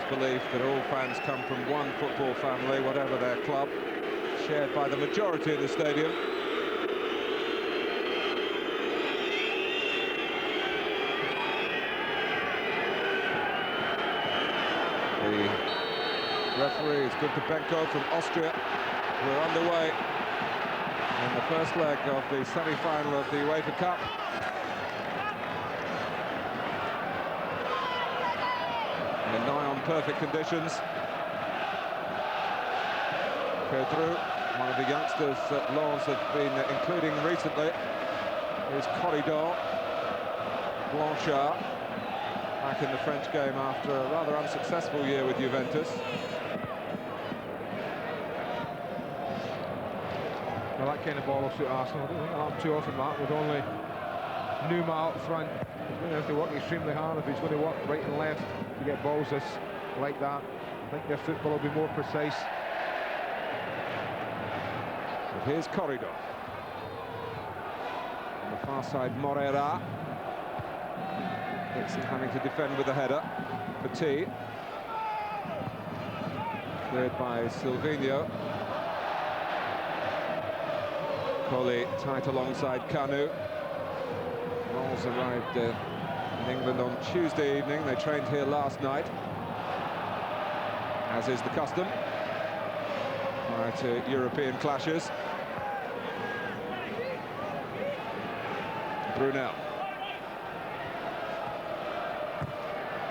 Arsenal's belief that all fans come from one football family, whatever their club, shared by the majority in the stadium. The referee is Günter from Austria. We're underway in the first leg of the semi-final of the UEFA Cup. In nigh on perfect conditions. Pedro, one of the youngsters that Lens have been including recently, is Corridor. Blanchard, back in the French game after a rather unsuccessful year with Juventus. Well, that kind of ball will suit Arsenal. I don't think it'll happen too often, Mark, with only Numa up front. He's going to have to work extremely hard if he's going to work right and left to get balls like that. I think their football will be more precise. And here's Corridor. On the far side, Moreira. Dixon having to defend with the header. Petit. Cleared by Silvinho. Colli tight alongside Kanu. Lens arrived in England on Tuesday evening. They trained here last night, as is the custom, prior to European clashes. Brunel.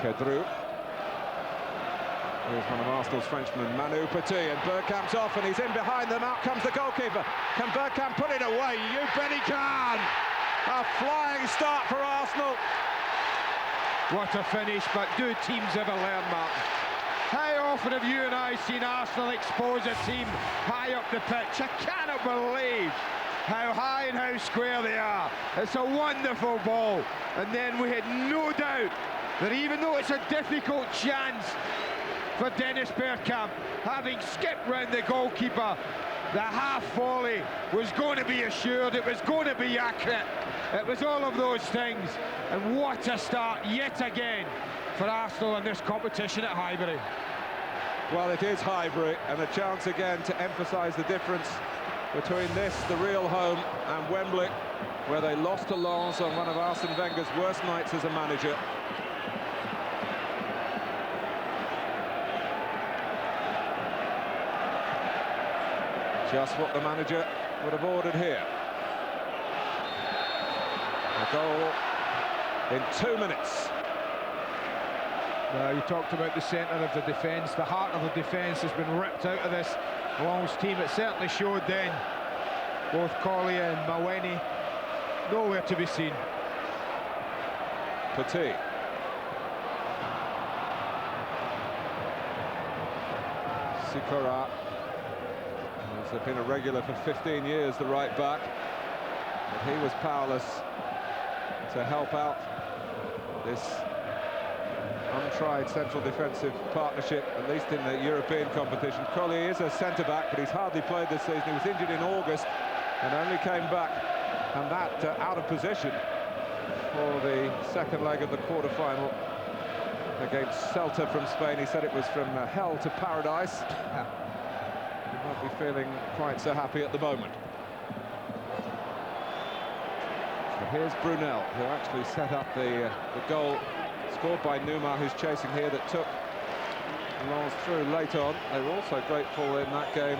Kedru. Here's one of Arsenal's Frenchmen, Manu Petit, and Bergkamp's off, and he's in behind them. Out comes the goalkeeper. Can Bergkamp put it away? You bet he can! A flying start for Arsenal. What a finish, but do teams ever learn, Martin? How often have you and I seen Arsenal expose a team high up the pitch? I cannot believe how high and how square they are. It's a wonderful ball, and then we had no doubt that even though it's a difficult chance for Dennis Bergkamp, having skipped round the goalkeeper, the half volley was going to be assured, it was going to be accurate, it was all of those things. And what a start yet again for Arsenal in this competition at Highbury. Well, it is Highbury, and a chance again to emphasise the difference between this, the real home, and Wembley, where they lost to Lens on one of Arsene Wenger's worst nights as a manager. Just what the manager would have ordered here. A goal in 2 minutes. You talked about the centre of the defence. The heart of the defence has been ripped out of this Lens team. It certainly showed then. Both Collier and Maweni nowhere to be seen. Petit. Sikora. He's been a regular for 15 years, the right back. But he was powerless to help out this untried central defensive partnership, at least in the European competition. Collier is a centre-back, but he's hardly played this season. He was injured in August and only came back, and that out of position for the second leg of the quarter-final against Celta from Spain. He said it was from hell to paradise. He won't be feeling quite so happy at the moment. So here's Brunel, who actually set up the goal scored by Numa, who's chasing here, that took Lens through late on. They were also grateful in that game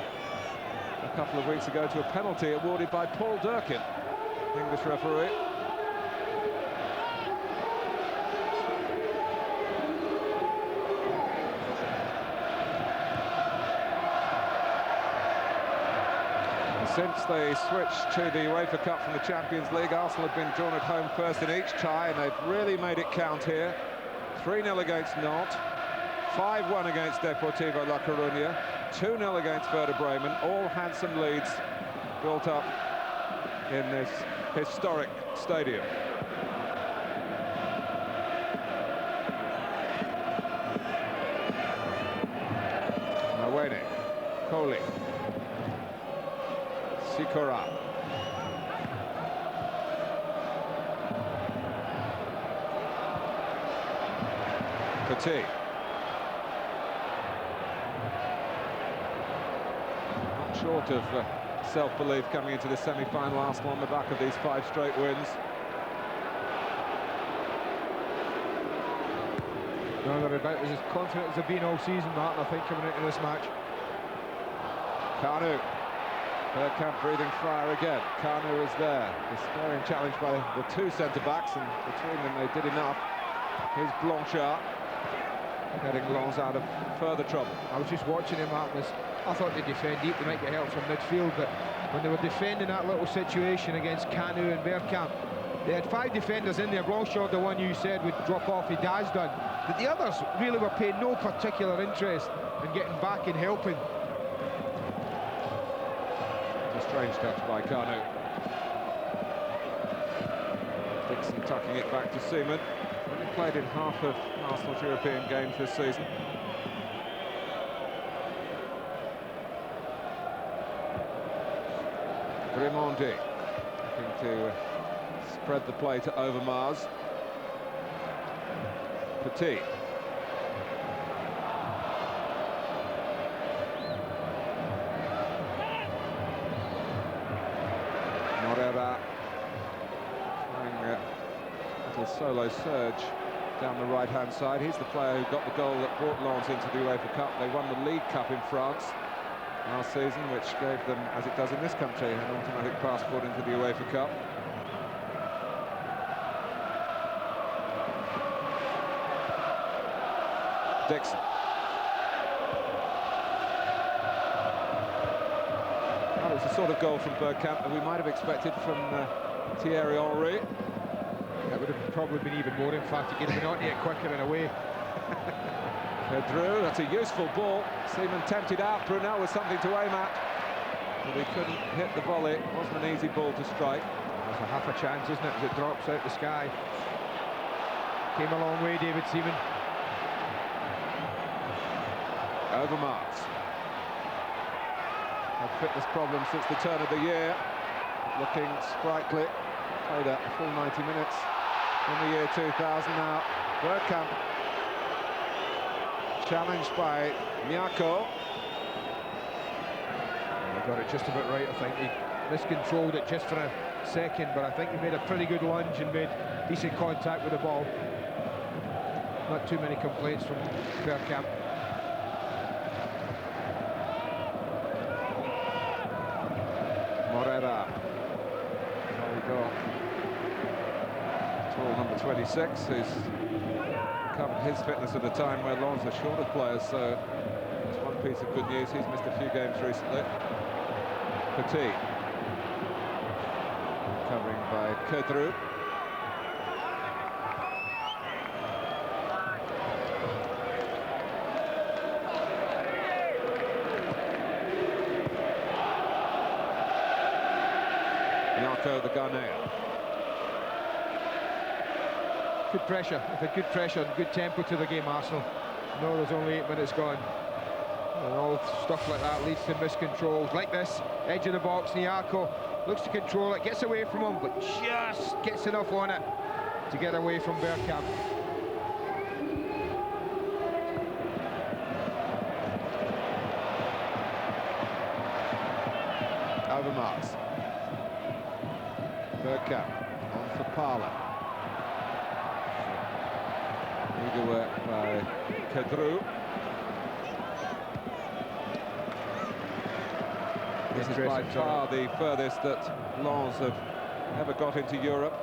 a couple of weeks ago to a penalty awarded by Paul Durkin, English referee. Since they switched to the UEFA Cup from the Champions League, Arsenal have been drawn at home first in each tie, and they've really made it count here. 3-0 against Nantes, 5-1 against Deportivo La Coruña, 2-0 against Werder Bremen. All handsome leads built up in this historic stadium. Maweni, Colli. Sikora. Petit. short of self-belief coming into the semi-final. Arsenal on the back of these 5 straight wins. No, they're about as confident as they've been all season, Martin, I think, coming into this match. Kanu. Bergkamp breathing fire again. Kanu is there. Despairing challenge by the 2 centre-backs, and between them they did enough. Here's Blanchard, getting Lens out of further trouble. I was just watching him, Martin. I thought they'd defend deep, they might get help from midfield, but when they were defending that little situation against Kanu and Bergkamp, they had 5 defenders in there. Blanchard, the one you said would drop off, he has done. But the others really were paying no particular interest in getting back and helping. A strange touch by Kanu. Dixon tucking it back to Seaman. Only played in half of Arsenal's European games this season. Grimondi looking to spread the play to Overmars. Petit. Morera trying a little solo surge down the right-hand side. He's the player who got the goal that brought Lens into the UEFA Cup. They won the League Cup in France last season, which gave them, as it does in this country, an automatic passport into the UEFA Cup. Dixon. Well, it's the sort of goal from Bergkamp that we might have expected from Thierry Henry. That would have probably been even more emphatic. He'd have been onto it quicker and away. Pedro, that's a useful ball. Seaman tempted out. Brunel with something to aim at, but he couldn't hit the volley. It wasn't an easy ball to strike. There's a half a chance, isn't it, as it drops out the sky. Came a long way, David Seaman. Overmars. Had fitness problems since the turn of the year. Looking sprightly. Played a full 90 minutes in the year 2000 now. Bergkamp. Challenged by Miako. He got it just about right, I think. He miscontrolled it just for a second, but I think he made a pretty good lunge and made decent contact with the ball. Not too many complaints from Bergkamp. Morera. There we go. Tall number 26, who's covered his fitness at a time where Lens are short of players, so that's one piece of good news. He's missed a few games recently. Petit. Covering by Kedru. The Ghanaian. Good pressure, with a good pressure and good tempo to the game, Arsenal. No, there's only 8 minutes gone. And all stuff like that leads to miscontrols. Like this, edge of the box, Niako looks to control it, gets away from him, but just gets enough on it to get away from Bergkamp. Overmars. Bergkamp on for Parla. Eager work by Kedru. This is by far the furthest that Lens have ever got into Europe.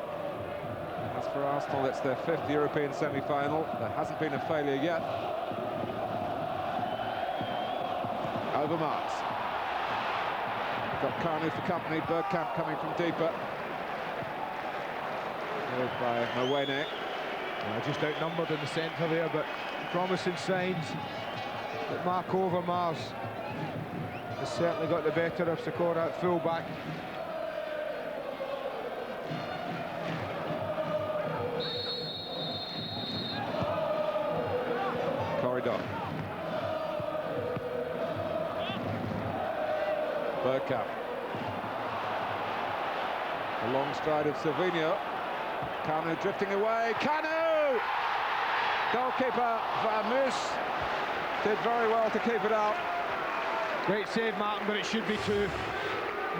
As for Arsenal, it's their 5th European semi-final. There hasn't been a failure yet. Overmars. Got Kanu for company. Bergkamp coming from deeper. By Mwene. Just outnumbered in the centre there, but promising signs that Mark Overmars has certainly got the better of Sakura at full-back. Corridor. Bergkamp. The long stride of Savinho. Kanu drifting away. Kanu! Goalkeeper Vermus did very well to keep it out. Great save, Martin, but it should be two.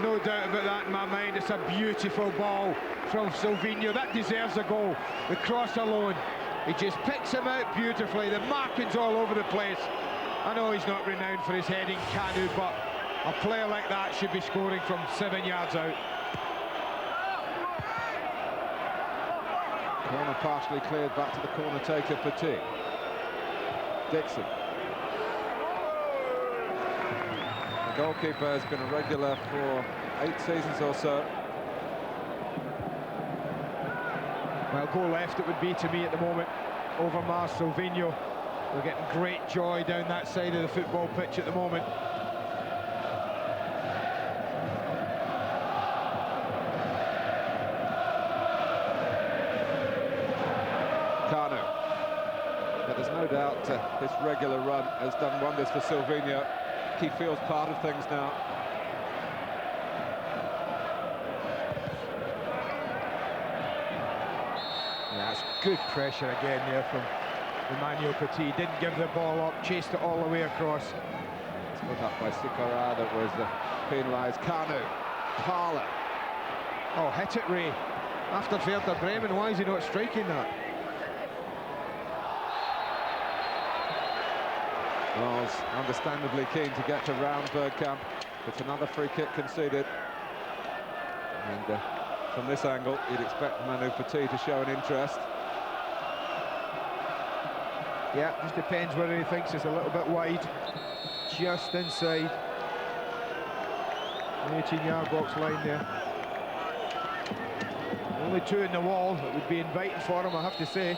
No doubt about that in my mind. It's a beautiful ball from Silvinho. That deserves a goal. The cross alone. He just picks him out beautifully. The marking's all over the place. I know he's not renowned for his heading, Kanu, but a player like that should be scoring from 7 yards out. Corner partially cleared, back to the corner taker, Petit. Dixon. The goalkeeper has been a regular for 8 seasons or so. Well, goal left it would be to me at the moment over Mars Silvinho. We're getting great joy down that side of the football pitch at the moment. Kanu. But there's no doubt this regular run has done wonders for Silvinho. He feels part of things now. That's good pressure again there from Emmanuel Petit. Didn't give the ball up, chased it all the way across. It's put up by Sikora that was penalised. Kanu. Parler. Oh, hit it, Ray. After Werder Bremen, why is he not striking that? Was understandably keen to get to round Bergkamp. It's another free kick conceded. And from this angle, you'd expect Manu Petit to show an interest. Yeah, just depends whether he thinks it's a little bit wide. Just inside the 18-yard box line there. Only two in the wall. It would be inviting for him, I have to say.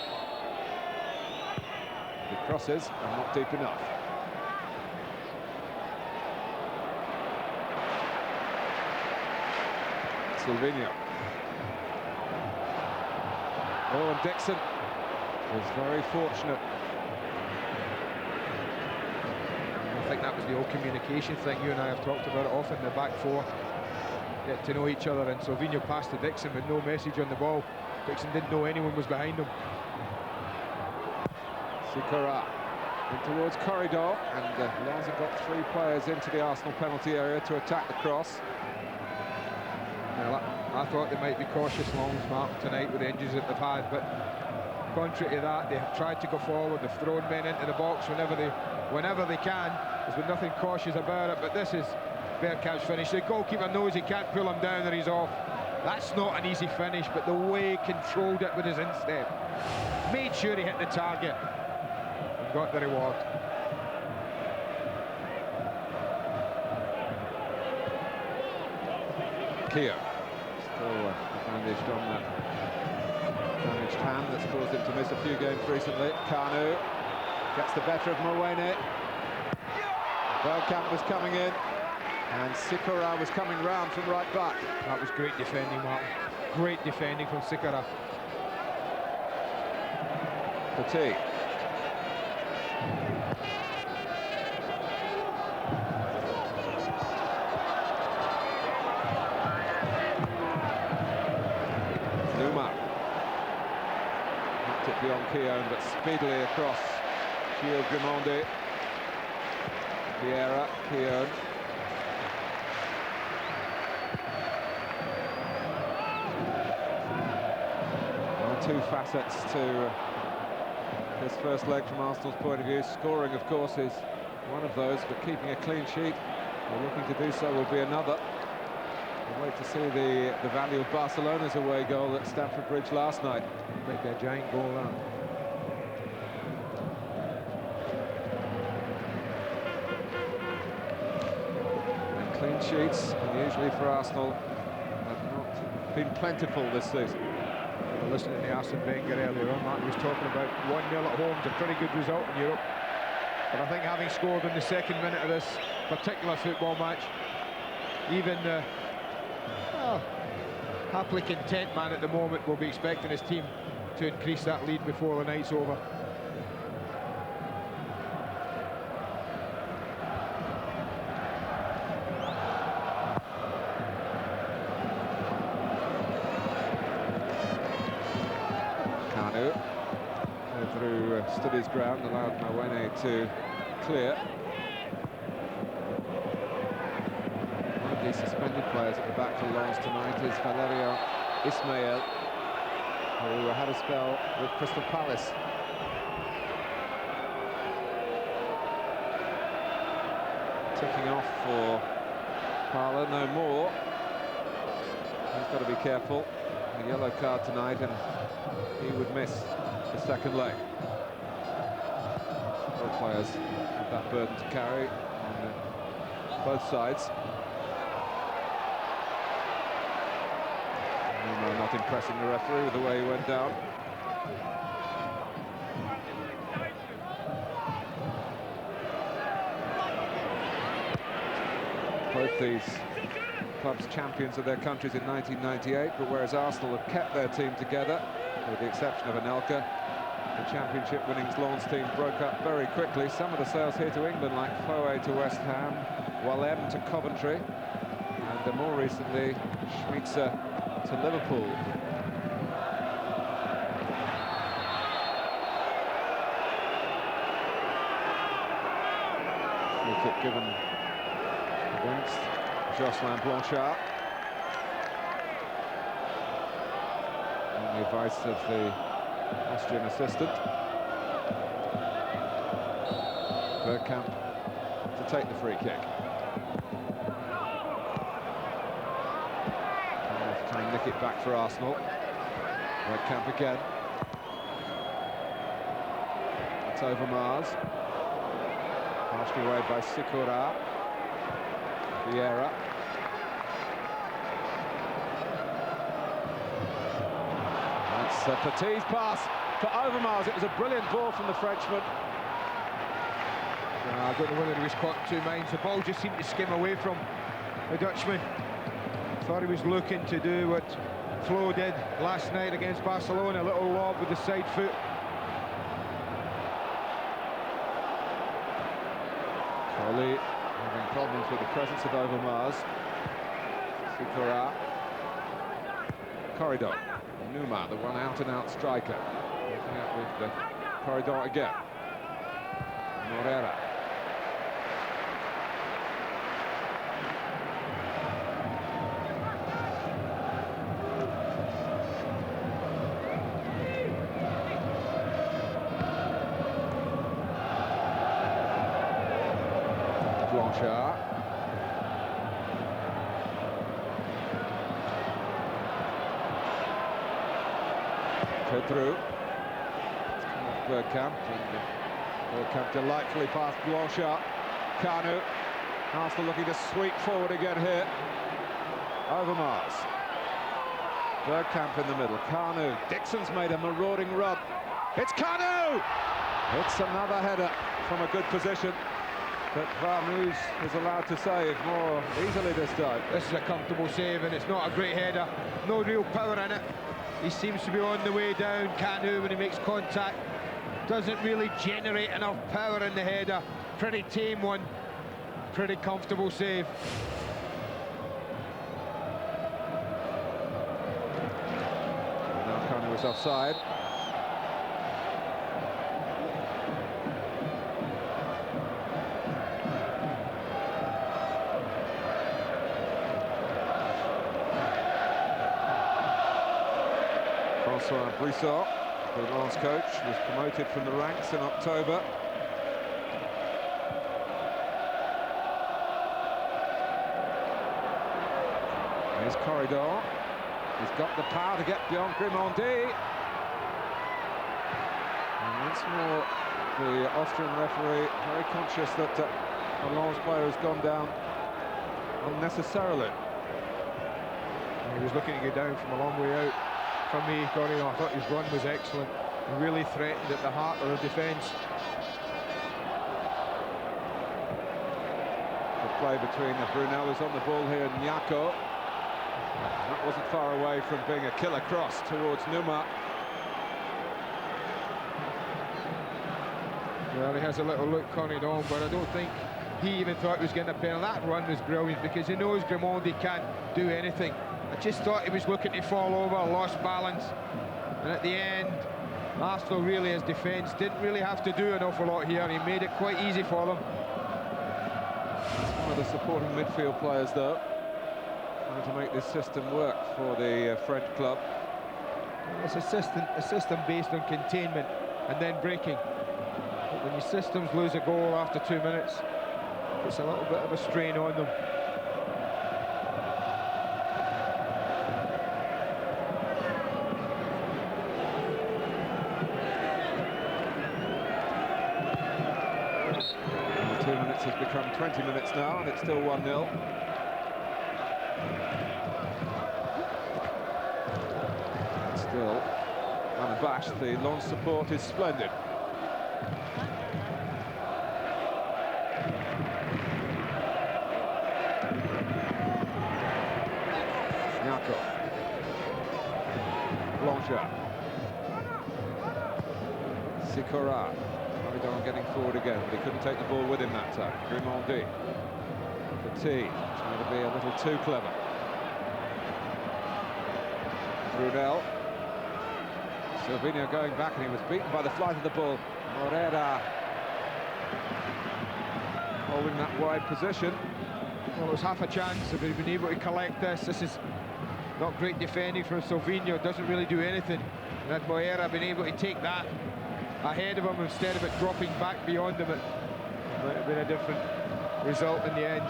The crosses are not deep enough. Silvinho. Oh, and Dixon was very fortunate. I think that was the old communication thing. You and I have talked about it often. The back four get to know each other, and Silvinho passed to Dixon with no message on the ball. Dixon didn't know anyone was behind him. Sikora in towards corridor, and Lens have got 3 players into the Arsenal penalty area to attack the cross. Well, I thought they might be cautious, Lens, Mark, tonight with the injuries that they've had, but contrary to that, they have tried to go forward. They've thrown men into the box whenever they can. There's been nothing cautious about it, but this is Bergkamp's finish. The goalkeeper knows he can't pull him down or he's off. That's not an easy finish, but the way he controlled it with his instep, made sure he hit the target and got the reward. Keogh still bandaged on that damaged hand that's caused him to miss a few games recently. Kanu gets the better of Mwene. Bergkamp was coming in, and Sikora was coming round from right back. That was great defending, Martin. Great defending from Sikora. Petit. Numa. Knocked it beyond Keown, but speedily across Gio Grimondi. Vieira, Keown. Two facets to this first leg from Arsenal's point of view. Scoring, of course, is one of those, but keeping a clean sheet, or looking to do so, will be another. We'll wait to see the value of Barcelona's away goal at Stamford Bridge last night. Might be a giant goal, that. And clean sheets, unusually for Arsenal, have not been plentiful this season. Listening to Arsene Wenger earlier on, Mark was talking about 1-0 at home is a pretty good result in Europe. But I think having scored in the second minute of this particular football match, even the happily content man at the moment will be expecting his team to increase that lead before the night's over. Stood his ground, allowed Mwene to clear. the suspended players at the back for Lens tonight is Valerio Ismail, who had a spell with Crystal Palace. Ticking off for Parlour, no more. He's got to be careful. A yellow card tonight, and he would miss the second leg. Both players have that burden to carry on both sides. Not impressing the referee with the way he went down. Both these clubs champions of their countries in 1998, but whereas Arsenal have kept their team together, with the exception of Anelka, the championship winning Lens team broke up very quickly. Some of the sales here to England, like Foe to West Ham, Wallem to Coventry, and more recently, Schmitzer to Liverpool. Free kick given against Jocelyn Blanchard, on the advice of the Austrian assistant. Bergkamp to take the free kick. Trying to nick it back for Arsenal. Bergkamp again. It's over Mars. Passed away by Sikora. Vieira. That's Petit's pass for Overmars. It was a brilliant ball from the Frenchman. I don't know whether he was caught in two minds. The ball just seemed to skim away from the Dutchman. Thought he was looking to do what Flo did last night against Barcelona, a little lob with the side foot. Coley having problems with the presence of Overmars. Sikora. Corridor. Numa, the one out-and-out striker. Looking out with the Corridor again. Morera. Blanchard. Pedro. Bergkamp. Bergkamp delightfully past Blanchard. Kanu. Arsenal looking to sweep forward again here. Overmars. Bergkamp in the middle. Kanu. Dixon's made a marauding run. It's Kanu! It's another header from a good position. But Varmouze is allowed to save more easily this time. This is a comfortable save, and it's not a great header. No real power in it. He seems to be on the way down. Kanu, when he makes contact, doesn't really generate enough power in the header. Pretty tame one. Pretty comfortable save. And now Kanu is offside. François Brissot, the Lens coach, was promoted from the ranks in October. Here's Corridor. He's got the power to get beyond Grimandi. And once more, the Austrian referee very conscious that the Lens player has gone down unnecessarily. He was looking to go down from a long way out. For me, Corridor, I thought his run was excellent. He really threatened at the heart of the defence. The play between Brunel is on the ball here, and Nyako. That wasn't far away from being a killer cross towards Numa. Well, he has a little look, Corridor, but I don't think he even thought he was getting a penalty. That run was brilliant because he knows Grimandi can't do anything. I just thought he was looking to fall over, lost balance, and at the end, Arsenal really, as defence, didn't really have to do an awful lot here. He made it quite easy for them. One of the supporting midfield players, though. trying to make this system work for the French club. It's a system based on containment and then breaking. But when your systems lose a goal after 2 minutes, it's a little bit of a strain on them. And the 2 minutes has become 20 minutes now, and it's still 1-0. Still unabashed, the Lens support is splendid. Blanchard. Sikora. Maridon getting forward again, but he couldn't take the ball with him that time. Grimaldi. Petit trying to be a little too clever. Brunel. Silvino going back, and he was beaten by the flight of the ball. Morera holding that wide position. Well, it was half a chance if he'd been able to collect this. This is not great defending from Silvino, doesn't really do anything. And had Moreira been able to take that ahead of him instead of it dropping back beyond him, it might have been a different result in the end.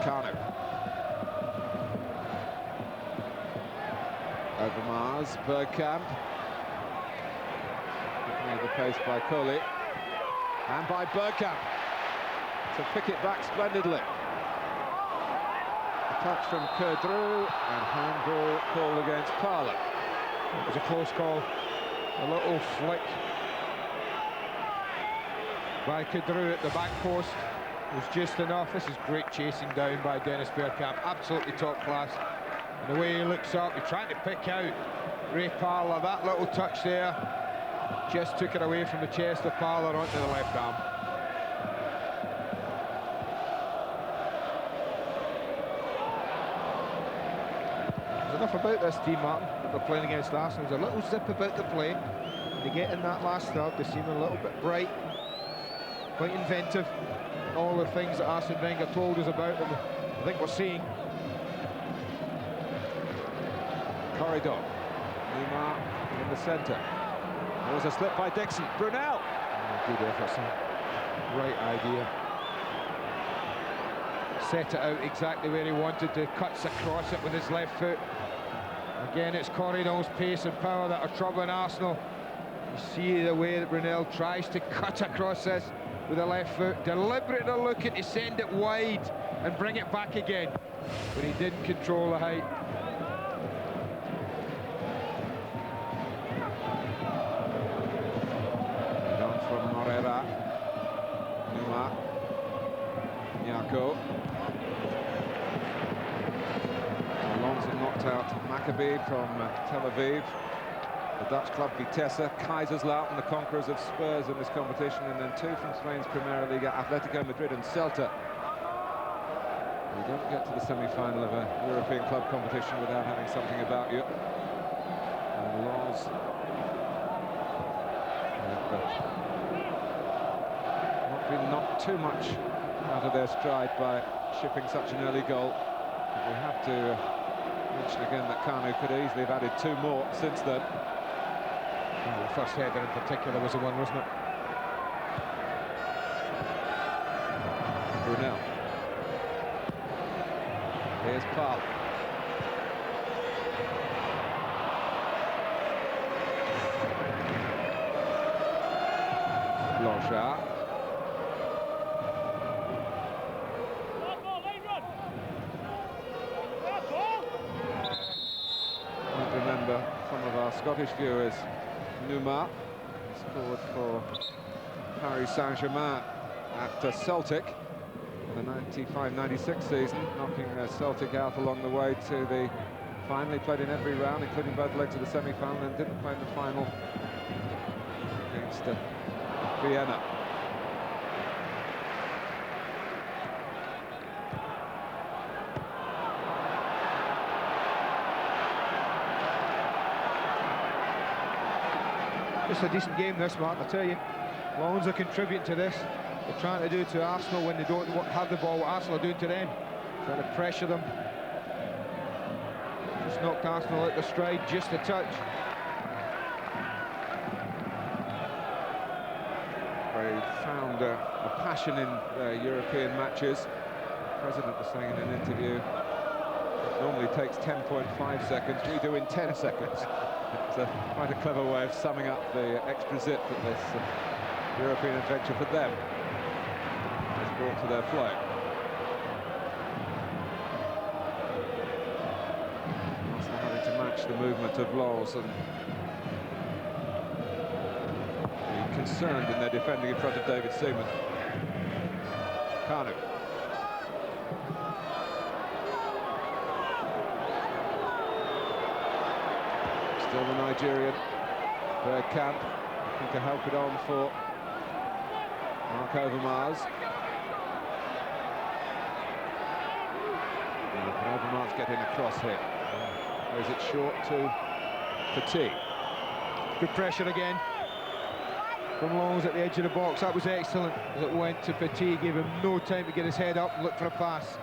Kanu. Overmars, Bergkamp. Giving the pace by Colli. And by Bergkamp to pick it back splendidly. A touch from Kerdru, and handball called against Parla. It was a close call. A little flick by Kerdru at the back post was just enough. This is great chasing down by Dennis Bergkamp, absolutely top class. And the way he looks up, he's trying to pick out Ray Parla. That little touch there just took it away from the chest of Parla onto the left arm. There's enough about this team, Martin, that they're playing against Arsenal. There's a little zip about the play. When they get in that last third, they seem a little bit bright, quite inventive. All the things that Arsene Wenger told us about them, I think we're seeing. Corridor. Neymar in the centre. There was a slip by Dixon. Brunel. Oh, good effort, son. Right idea. Set it out exactly where he wanted to. Cuts across it with his left foot. Again, it's Corridor's pace and power that are troubling Arsenal. You see the way that Brunel tries to cut across this with the left foot. Deliberately looking to send it wide and bring it back again. But he didn't control the height. From Morera. Neymar. Nyako. Alonso knocked out Maccabi from Tel Aviv. The Dutch club Vitesse, Kaiserslautern, the conquerors of Spurs in this competition, and then two from Spain's Primera Liga, Atletico Madrid and Celta. You don't get to the semi-final of a European club competition without having something about you. And Lens not been knocked too much out of their stride by shipping such an early goal. But we have to mention again that Kanu could easily have added two more since then. Well, the first header in particular was the one, wasn't it? Brunel. Here's Parla. Blanchard. Might remember some of our Scottish viewers, Numa scored for Paris Saint-Germain at Celtic in the 95-96 season, knocking Celtic out along the way to the final. He played in every round, including both legs of the semi-final, and didn't play in the final against Vienna. Just a decent game this, Martin, I tell you. Lens are contributing to this. they're trying to do to Arsenal when they don't have the ball, what Arsenal are doing to them. Trying to pressure them. Just knocked Arsenal out the stride, just a touch. They found a passion in European matches. The president was saying in an interview, it normally takes 10.5 seconds, we do in 10 seconds. It's quite a clever way of summing up the extra zip that this European adventure for them has brought to their flow. Arsenal having to match the movement of Lens and being concerned in their defending in front of David Seaman. Kanu. Still the Nigerian, Bergkamp, looking to help it on for Mark Overmars. Can Overmars get in a cross here? Or is it short to Petit? Good pressure again from Lens at the edge of the box. That was excellent as it went to Petit, gave him no time to get his head up and look for a pass.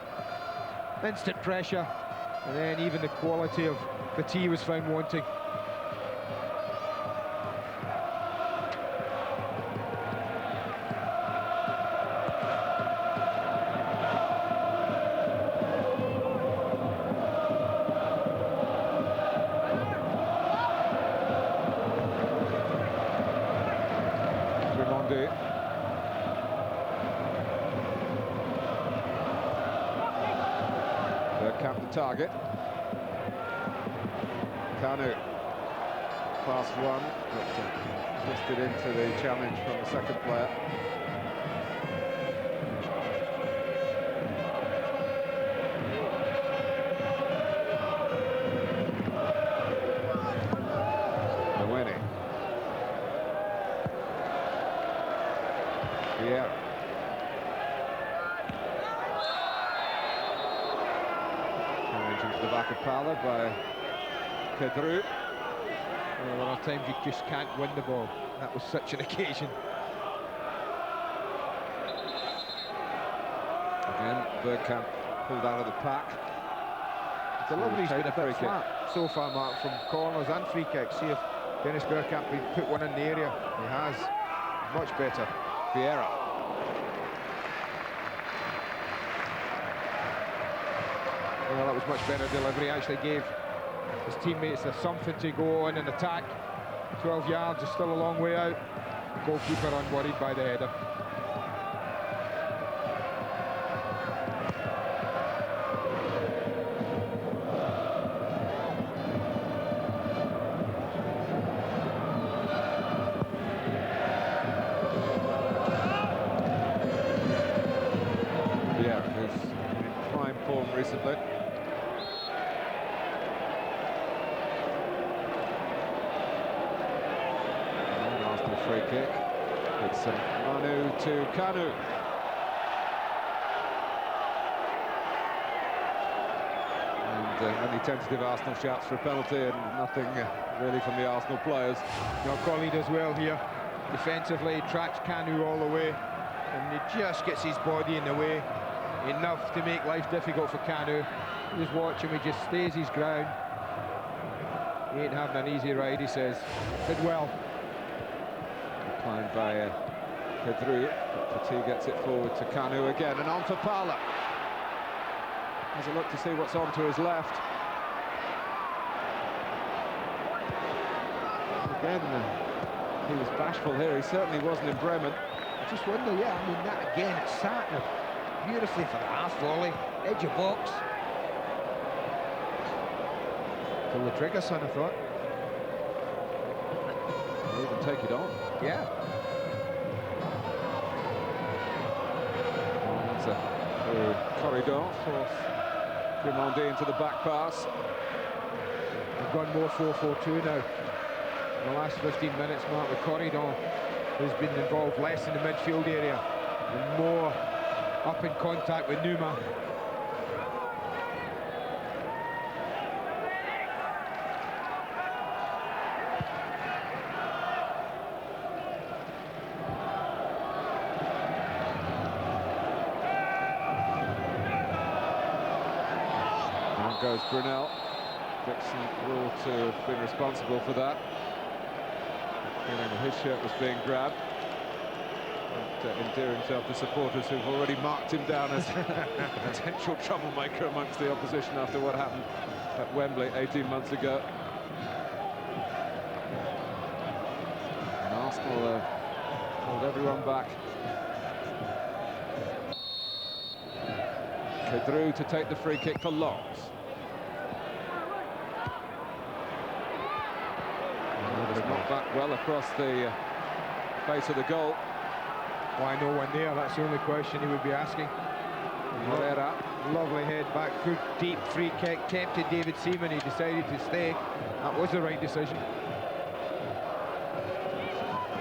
Instant pressure, and then even the quality of Petit was found wanting. Bergkamp the target. Kanu, pass one, but twisted into the challenge from the second player. Mawene. Yeah. Into the back of Pala by Pedro. Well, a lot of times you just can't win the ball. That was such an occasion. Again, Bergkamp pulled out of the pack. It's a lovely been a bit flat so far, Mark, from corners and free kicks. See if Dennis Bergkamp can put one in the area. He has. Much better. Vieira. Well, that was much better delivery. Actually gave his teammates something to go on and attack. 12 yards is still a long way out. Goalkeeper unworried by the header. Yeah, who's in prime form recently. Free kick. It's Manu to Kanu. And only tentative Arsenal shouts for a penalty and nothing really from the Arsenal players. Now Collie does well here. Defensively, tracks Kanu all the way, and he just gets his body in the way. Enough to make life difficult for Kanu. Just watch him, he just stays his ground. He ain't having an easy ride, he says. Did well. Declined by Pedro. Petit gets it forward to Kanu again, and on for Pala. Has a look to see what's on to his left. Again, he was bashful here. He certainly wasn't in Bremen. I just wonder, yeah, I mean, that again, it's sat there beautifully for the half volley, edge of box. Pull the trigger, son, I thought. He'll even take it on. Yeah. That's a corridor for Grimandi into the back pass. We've gone more 4-4-2 now. In the last 15 minutes, Mark, the corridor has been involved less in the midfield area and more up in contact with Numa. goes Brunel. Dixon ruled to have been responsible for that. Feeling that his shirt was being grabbed. But endear himself to supporters who've already marked him down as a potential troublemaker amongst the opposition after what happened at Wembley 18 months ago. And Arsenal pulled everyone back. Kedru to take the free kick for Longs. It's knocked back well across the face of the goal. Why no one there? That's the only question he would be asking. Moreira. Lovely head back, good deep free kick, tempted David Seaman, he decided to stay. That was the right decision.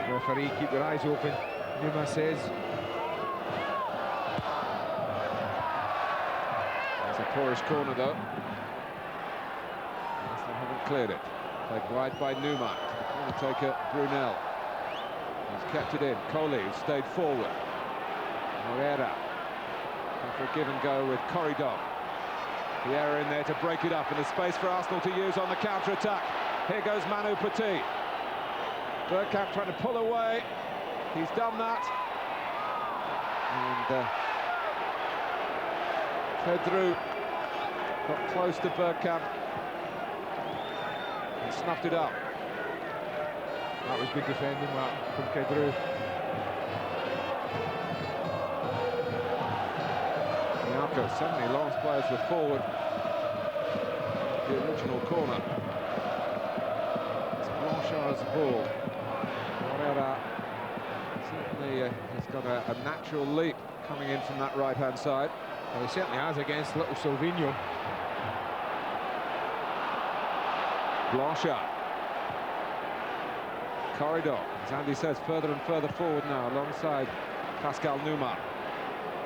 Referee, keep your eyes open, Numa says. It's a poorish corner though. Arsenal haven't cleared it. Played wide by Numa. Corner taker Brunel. He's kept it in. Coley stayed forward. Moreira. For a give and go with Corridor. The error in there to break it up, and there's space for Arsenal to use on the counter-attack. Here goes Manu Petit. Bergkamp trying to pull away. He's done that. And Kedru got close to Bergkamp and snuffed it up. That was good defending, Martin, from Kedru. So many Lens players were forward. The original corner. It's Blanchard's ball. Moreira certainly has got a natural leap coming in from that right-hand side. Well, he certainly has against little Silvino. Blanchard. Corridor, as Andy says, further and further forward now alongside Pascal Numa.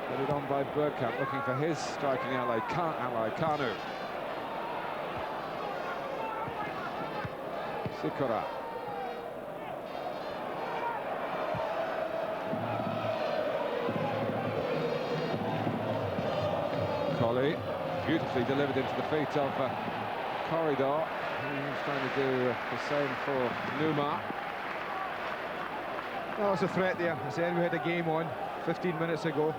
Put it on by Bergkamp, looking for his striking ally Kanu. Sikora. Coley, beautifully delivered into the feet of Corridor. He's trying to do the same for Numa. Well, it's a threat there. I said we had a game on 15 minutes ago.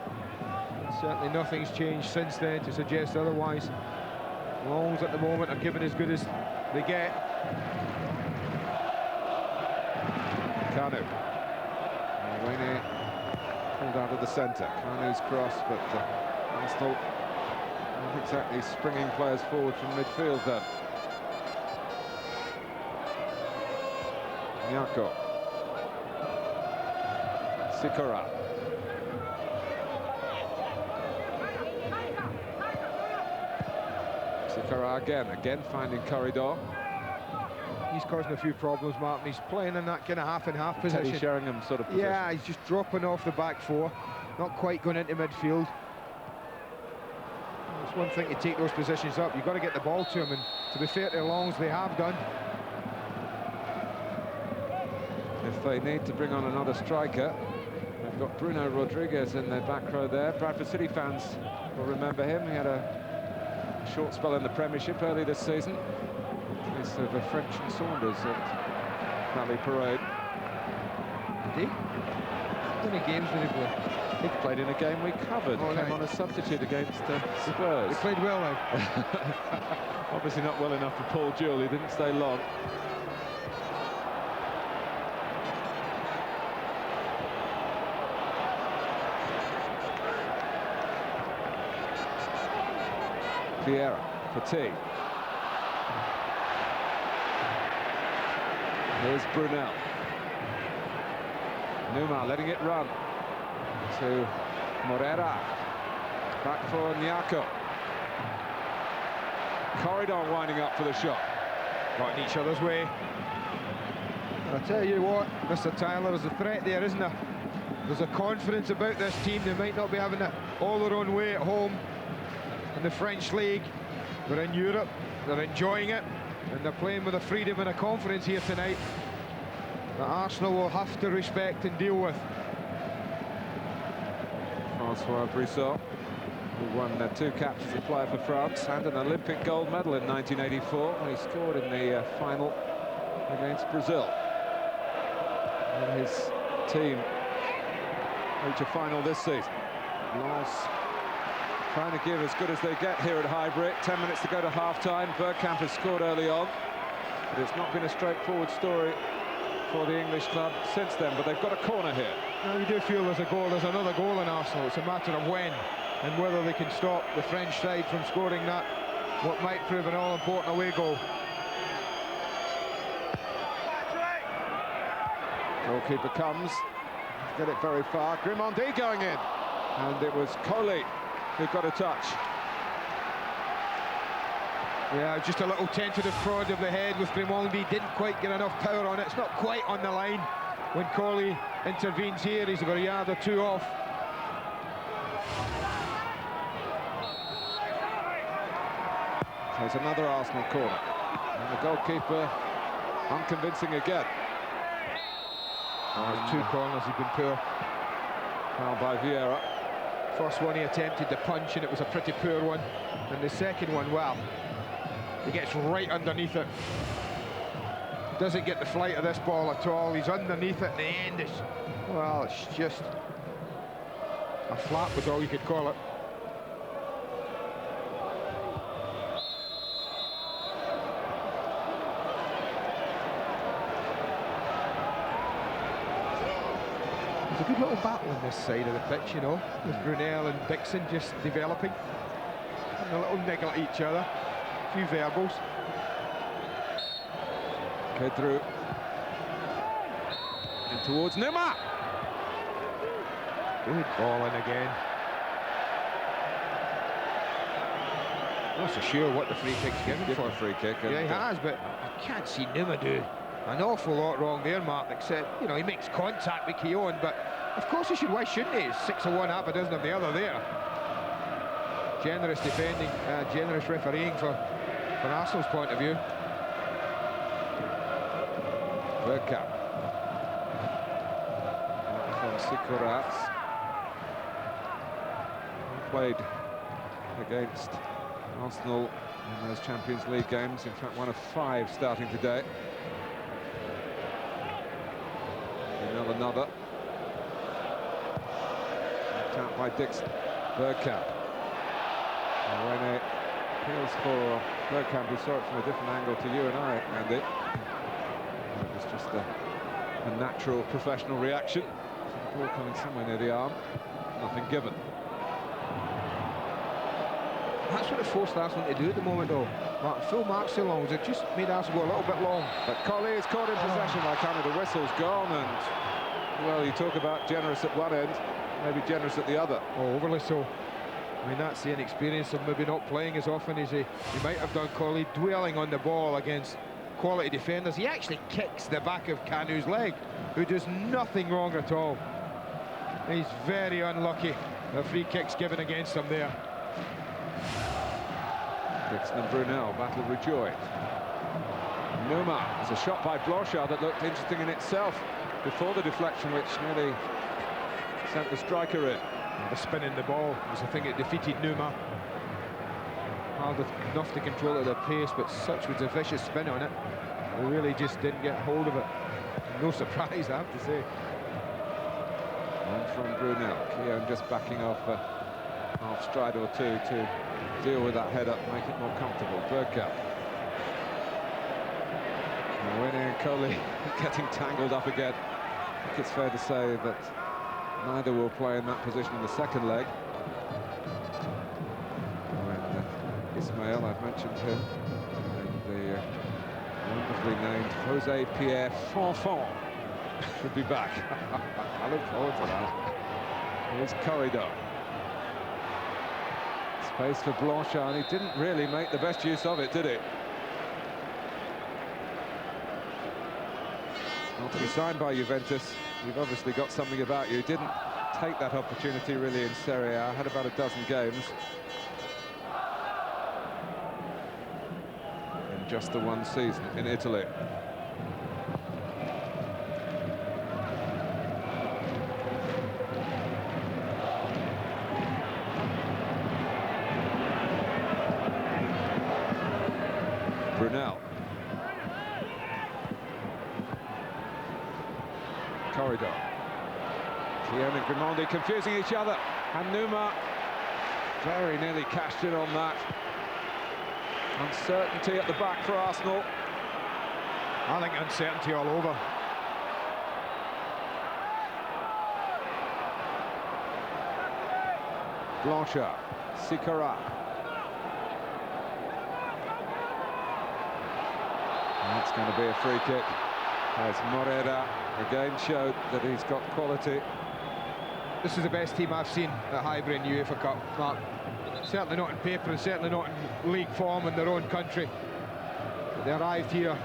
Certainly nothing's changed since then to suggest otherwise. Longs at the moment are given as good as they get. Kanu. Wayne pulled out of the centre. Kanu's cross, but Arsenal not exactly springing players forward from midfield there. Nyako. Sikora. Sikora again finding Corridor. He's causing a few problems, Martin. He's playing in that kind of half-and-half position. Teddy Sheringham sort of position. Yeah, he's just dropping off the back four, not quite going into midfield. It's one thing to take those positions up. You've got to get the ball to him, and to be fair to Longs, they have done. If they need to bring on another striker, they've got Bruno Rodriguez in their back row there. Bradford City fans will remember him. He had a short spell in the Premiership early this season. It's of French and Saunders at Valley Parade. Did he? How many games did he play? He played in a game we covered. Oh, came on a substitute against Spurs. He played well now. Obviously not well enough for Paul Jewell. He didn't stay long. Vieira, Petit. Here's Brunel. Numa letting it run to Moreira. Back for Nyako. Corridor winding up for the shot. Got in each other's way. And I tell you what, Mr. Tyler, there's a threat there, isn't there? There's a confidence about this team. They might not be having it all their own way at home in the French league. They're in Europe, they're enjoying it, and they're playing with a freedom and a confidence here tonight that Arsenal will have to respect and deal with. Francois Brissot. who won 2 caps as a player for France and an Olympic gold medal in 1984 when he scored in the final against Brazil. And his team reach a final this season. Lens trying to give as good as they get here at Highbury. 10 minutes to go to half-time. Bergkamp has scored early on, but it's not been a straightforward story for the English club since then, but they've got a corner here. Now, you do feel there's a goal, there's another goal in Arsenal. It's a matter of when and whether they can stop the French side from scoring that, what might prove an all-important away goal. Goalkeeper comes, get it very far. Grimandi going in, and it was Coley who got a touch. Yeah, just a little tentative prod of the head with Grimandi. Didn't quite get enough power on it. It's not quite on the line when Coley intervenes here. He's about a yard or two off. So it's another Arsenal corner, and the goalkeeper unconvincing again. Oh, 2 corners, he's been poor. Foul by Vieira. First one he attempted to punch and it was a pretty poor one. And the second one, well, he gets right underneath it. Doesn't get the flight of this ball at all. He's underneath it, and the end is, well, it's just a flap was all you could call it. It's a good little battle on this side of the pitch, you know, with Brunel and Dixon just developing. And a little niggle at each other. A few verbals. Pedro. And towards Neymar. Good ball in again. Not so sure what the free kick's given for. A free kick. Yeah, he has, but I can't see Neymar do an awful lot wrong there, Mark, except, you know, he makes contact with Keown, but of course he should. Why shouldn't he? It's 6 of one, half a dozen of the other there. Generous defending, generous refereeing for Arsenal's point of view. Bergkamp. From Sikorat. Played against Arsenal in those Champions League games. In fact, 1 of 5 starting today. Another. Out by Dixon. Bergkamp. And when it appeals for Bergkamp, who saw it from a different angle to you and I, Andy. It was just a natural professional reaction. The ball coming somewhere near the arm. Nothing given. That's what it forced Arsenal to do at the moment, though. Full marks so long, it just made Arsenal go a little bit long. But Coley is caught in possession by Canada. The whistle's gone, and, well, you talk about generous at one end, maybe generous at the other. Oh, overly so. I mean, that's the inexperience of maybe not playing as often as he might have done, Coley, dwelling on the ball against quality defenders. He actually kicks the back of Kanu's leg, who does nothing wrong at all. He's very unlucky. The free kick's given against him there. Dixon and Brunel battle rejoined. Numa, there's a shot by Blanchard that looked interesting in itself before the deflection, which nearly sent the striker in. The spin in the ball was the thing that defeated Numa. Hard enough to control it at a pace, but such was a vicious spin on it. He really just didn't get hold of it. No surprise, I have to say. And from Brunel, Keown just backing off a half stride or two to deal with that head up, make it more comfortable. Bergkamp. Winnie and Coley getting tangled up again. I think it's fair to say that neither will play in that position in the second leg. When Ismail, I've mentioned him, and the wonderfully named Jose Pierre Fonfon should be back. I look forward to that. Here's Corridor. Space for Blanchard. He didn't really make the best use of it, did he? Not to be signed by Juventus. You've obviously got something about you. Didn't take that opportunity really in Serie A. Had about a dozen games. In just the one season in Italy. corridor. Guillaume and Grimondi confusing each other, and Numa very nearly cashed in on that. Uncertainty at the back for Arsenal. I think uncertainty all over. Blanchard, Sikora. That's going to be a free kick, as Morera again showed that he's got quality. This is the best team I've seen at Highbury in the UEFA Cup, Mark. Certainly not in paper and certainly not in league form in their own country. But they arrived here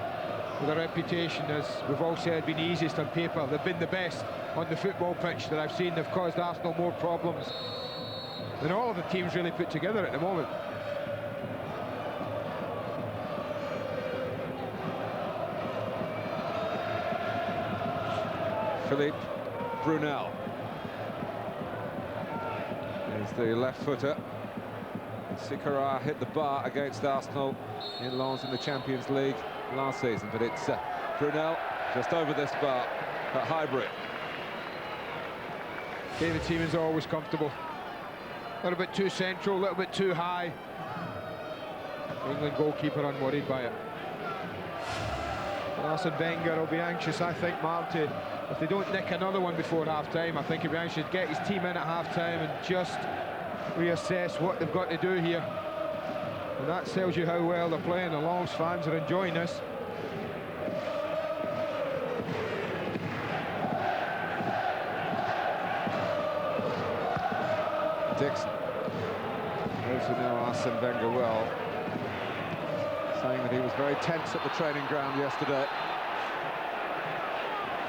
with a reputation, as we've all said, been the easiest on paper. They've been the best on the football pitch that I've seen. They've caused Arsenal more problems than all of the teams really put together at the moment. Philippe Brunel is the left footer. Sikora hit the bar against Arsenal in Lens in the Champions League last season, but it's Brunel just over this bar at Highbury. David Seaman's always comfortable. A little bit too central, a little bit too high. England goalkeeper unworried by it. Arsene Wenger will be anxious, I think, Mark, if they don't nick another one before half-time. I think he'll be anxious to get his team in at half-time and just reassess what they've got to do here. And that tells you how well they're playing. The Lens fans are enjoying this. Dixon, those who know Arsene Wenger well, saying that he was very tense at the training ground yesterday,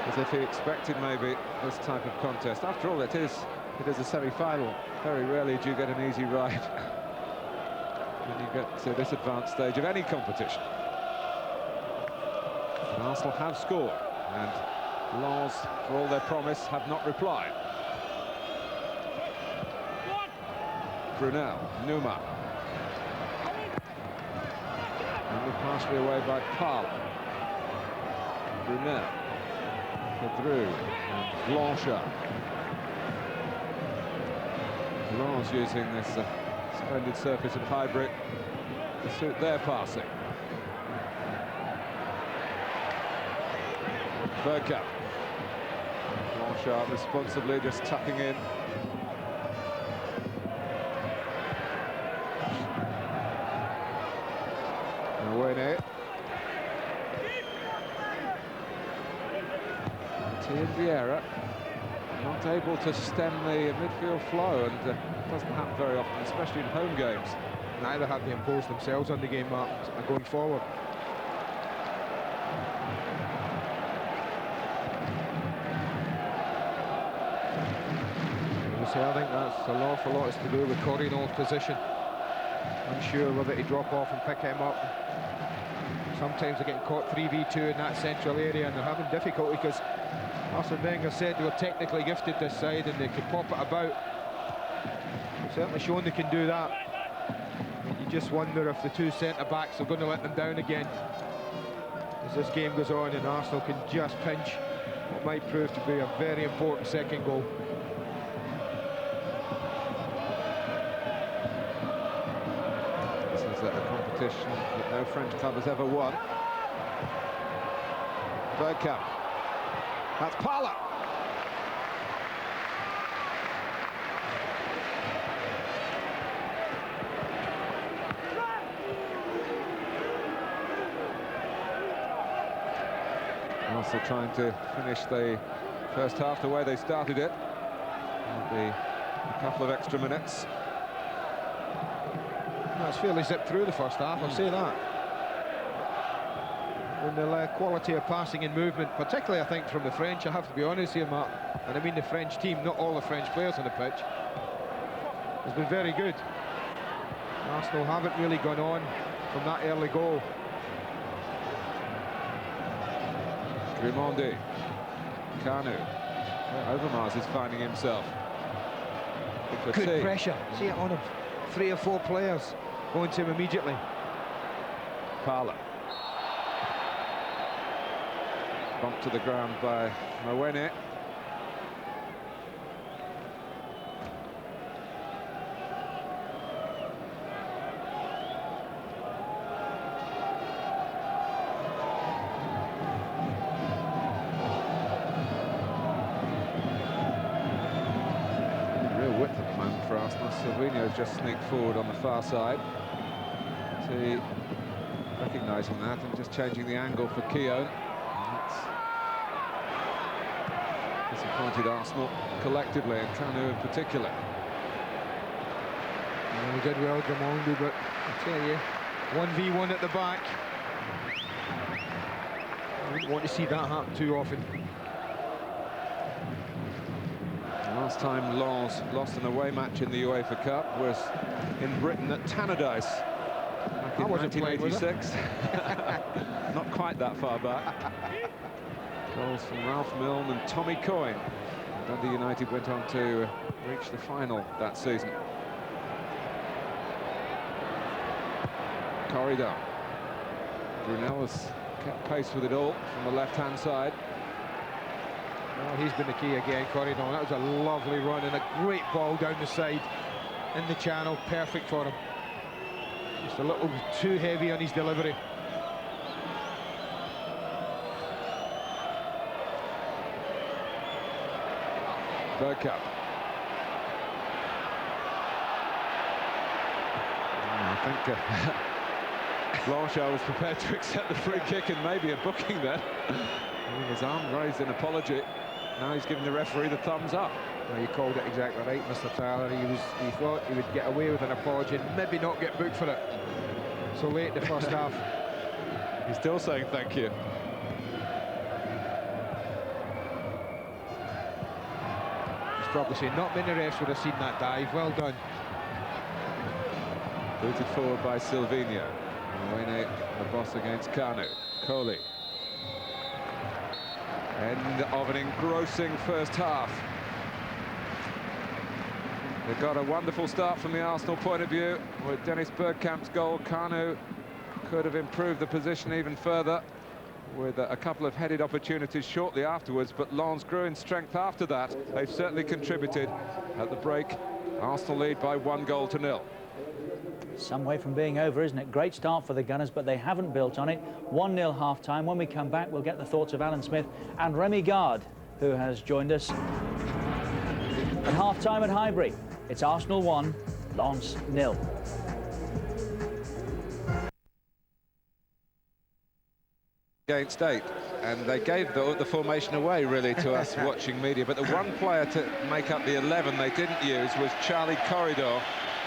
as if he expected maybe this type of contest. After all, it is a semi-final. Very rarely do you get an easy ride when you get to this advanced stage of any competition. And Arsenal have scored, and Lens, for all their promise, have not replied. Brunel, Numa. And partially away by Parle. Brunel. Pedro and Blanchard. Lens using this splendid surface at Highbury to suit their passing. Bergkamp. Blanchard responsibly just tucking in. Away Tien Vieira not able to stem the midfield flow, and doesn't happen very often, especially in home games. Neither have they imposed themselves on the game, Mark, going forward. I think that's an awful lot is to do with Corrinal's position. Unsure whether to drop off and pick him up. Sometimes they're getting caught 3v2 in that central area, and they're having difficulty because Arsene Wenger said they were technically gifted this side and they could pop it about. They've certainly shown they can do that. But you just wonder if the two centre-backs are going to let them down again as this game goes on, and Arsenal can just pinch what might prove to be a very important second goal. Competition that no French club has ever won. Bergkamp. That's Parle. Also trying to finish the first half the way they started it. There'll be a couple of extra minutes. It's fairly zipped through the first half, I'll say that. And the quality of passing and movement, particularly I think from the French, I have to be honest here, Mark, and I mean the French team, not all the French players on the pitch, has been very good. Arsenal haven't really gone on from that early goal. Grimondi, Kanu, Overmars is finding himself. Good pressure, see it on him. 3 or 4 players going to him immediately. Parle. Bumped to the ground by Mwene. Silvino's just sneaked forward on the far side. See, recognising that and just changing the angle for Keown. That's disappointed Arsenal collectively, and Kanu in particular. Well, he did well, Gamondi, but I tell you, 1v1 at the back. I wouldn't want to see that happen too often. Last time Lens lost an away match in the UEFA Cup was in Britain at Tannadice back in 1986. Not quite that far back. Goals from Ralph Milne and Tommy Coyne. Dundee United went on to reach the final that season. Corridor. Brunel has kept pace with it all from the left-hand side. Well, he's been the key again, Corridor. That was a lovely run and a great ball down the side in the channel. Perfect for him. Just a little too heavy on his delivery. Bergkamp. I think Blanchard was prepared to accept the free kick and maybe a booking then. His arm raised in apology. Now he's giving the referee the thumbs up. Well, you called it exactly right, Mr. Tyler. He thought he would get away with an apology and maybe not get booked for it. So late in the first half. He's still saying thank you. He's probably saying not many refs would have seen that dive. Well done. Booted forward by Silvino. Wayne the boss against Kanu. Coley. End of an engrossing first half. They've got a wonderful start from the Arsenal point of view. With Dennis Bergkamp's goal, Kanu could have improved the position even further with a couple of headed opportunities shortly afterwards, but Lens grew in strength after that. They've certainly contributed. At the break, Arsenal lead by 1-0. Some way from being over, isn't it? Great start for the Gunners, but they haven't built on it. 1-0 half-time. When we come back, we'll get the thoughts of Alan Smith and Remy Gard, who has joined us at half-time at Highbury. It's Arsenal 1, Lens 0. Against 8, and they gave the formation away really to us watching media, but the one player to make up the 11 they didn't use was Charlie Corridor,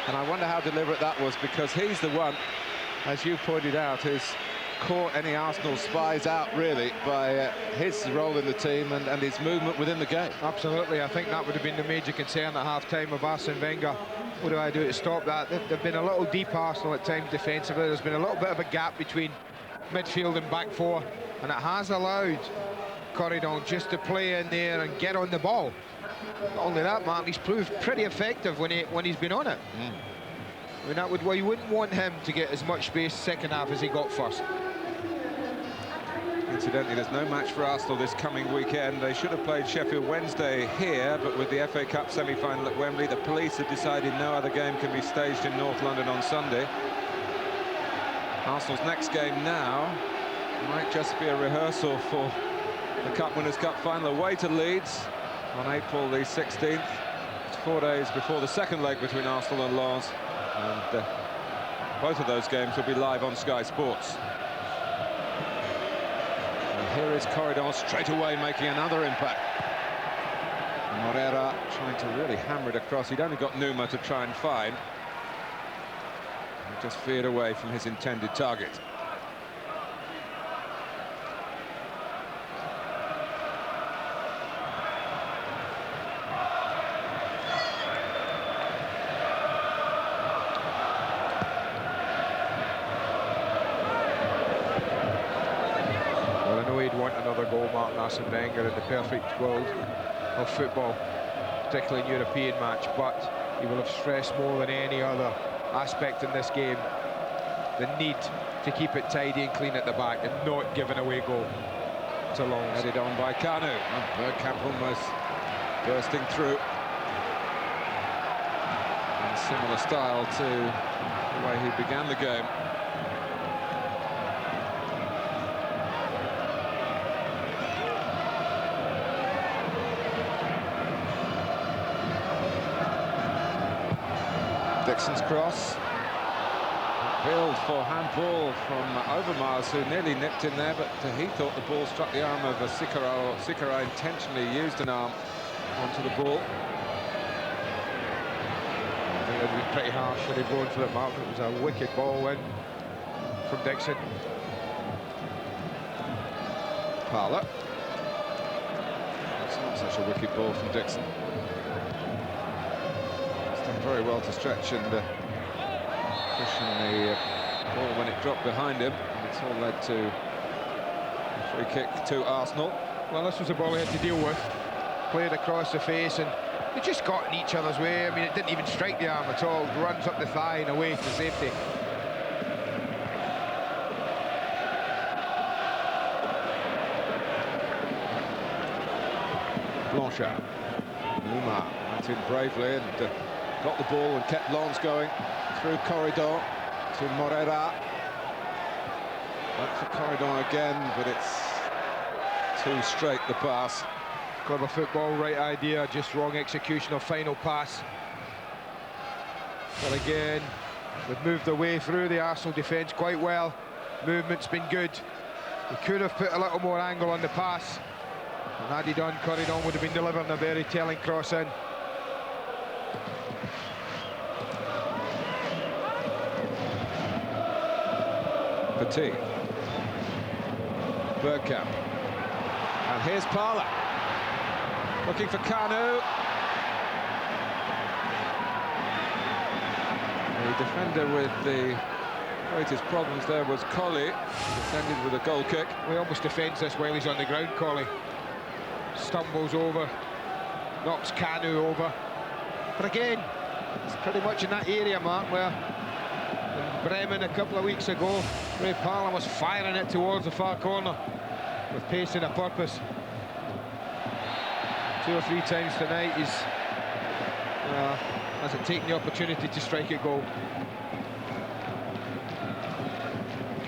and I wonder how deliberate that was, because he's the one, as you pointed out, who's caught any Arsenal spies out really by his role in the team and his movement within the game. Absolutely, I think that would have been the major concern at half-time of Arsene Wenger. What do I do to stop that? They've been a little deep, Arsenal, at times defensively. There's been a little bit of a gap between midfield and back four, and it has allowed Corridon just to play in there and get on the ball. Not only that, Mark, he's proved pretty effective when he's been on it. I mean, that would, well, you wouldn't want him to get as much space second half as he got first. Incidentally, there's no match for Arsenal this coming weekend. They should have played Sheffield Wednesday here, but with the FA Cup semi-final at Wembley, the police have decided no other game can be staged in North London on Sunday. Arsenal's next game now might just be a rehearsal for the Cup Winners' Cup final away to Leeds on April the 16th. It's 4 days before the second leg between Arsenal and Lens, and both of those games will be live on SkySports. Here is Corridor straight away making another impact. Moreira trying to really hammer it across. He'd only got Numa to try and find. He just veered away from his intended target. Arsene Wenger in the perfect world of football, particularly in European match, but he will have stressed more than any other aspect in this game the need to keep it tidy and clean at the back and not giving away goal to Lens. Headed on by Kanu. Bergkamp almost bursting through. In similar style to the way he began the game. Dixon's cross. Billed for handball from Overmars, who nearly nipped in there, but he thought the ball struck the arm of Sikora. Sikora intentionally used an arm onto the ball. I think it would be pretty harsh when he'd gone for it, Mark. It was a wicked ball in from Dixon. Parlour. That's not such a wicked ball from Dixon. He's done very well to stretch and cushion the ball when it dropped behind him. And it's all led to a free kick to Arsenal. Well, this was the ball he had to deal with. Played across the face, and they just got in each other's way. I mean, it didn't even strike the arm at all. Runs up the thigh and away to safety. Blanchard. Numa went in bravely and got the ball and kept Lens going through corridor to Morera. Back for corridor again, but it's too straight, the pass. Clever football, right idea, just wrong execution of final pass. But again, we've moved away through the Arsenal defence quite well. Movement's been good. We could have put a little more angle on the pass. And had he done, Corridon would have been delivering a very telling cross in. Petit. Bergkamp. And here's Parlour. Looking for Kanu. The defender with the greatest problems there was Colley. Defended with a goal kick. We almost defends this while he's on the ground, Colley. Stumbles over, knocks Kanu over. But again, it's pretty much in that area, Mark, where in Bremen a couple of weeks ago, Ray Parlour was firing it towards the far corner with pace and a purpose. 2 or 3 times tonight he's hasn't taken the opportunity to strike a goal.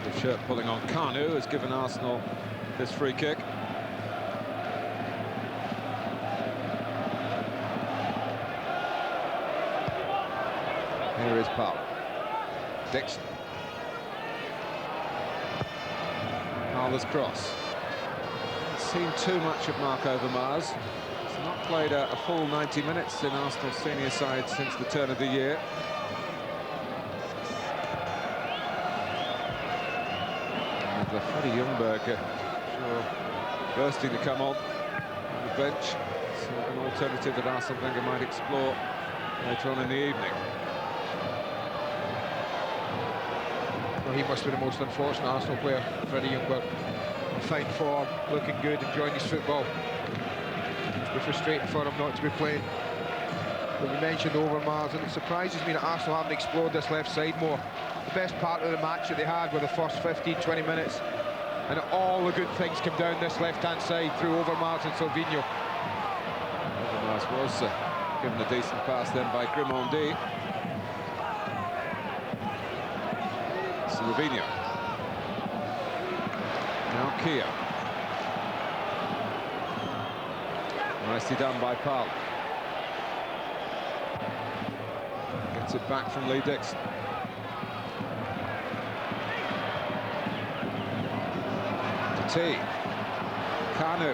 The shirt pulling on Kanu has given Arsenal this free kick. Here is Parlour. Dixon. Parlour's cross. Haven't seen too much of Mark Overmars. He's not played a full 90 minutes in Arsenal's senior side since the turn of the year. And Freddie Ljungberg sure bursting to come on the bench. So an alternative that Arsene Wenger might explore later on in the evening. Well, he must be the most unfortunate Arsenal player, Freddie Ljungberg. In fine form, looking good, enjoying his football. It's be frustrating for him not to be playing. But you mentioned Overmars, and it surprises me that Arsenal haven't explored this left side more. The best part of the match that they had were the first 15-20 minutes, and all the good things come down this left-hand side through Overmars and Silvinho. Overmars was given a decent pass then by Grimondi. Silvinho. Now Kia. Nicely done by Parlour. Gets it back from Lee Dixon. Petit. Kanu.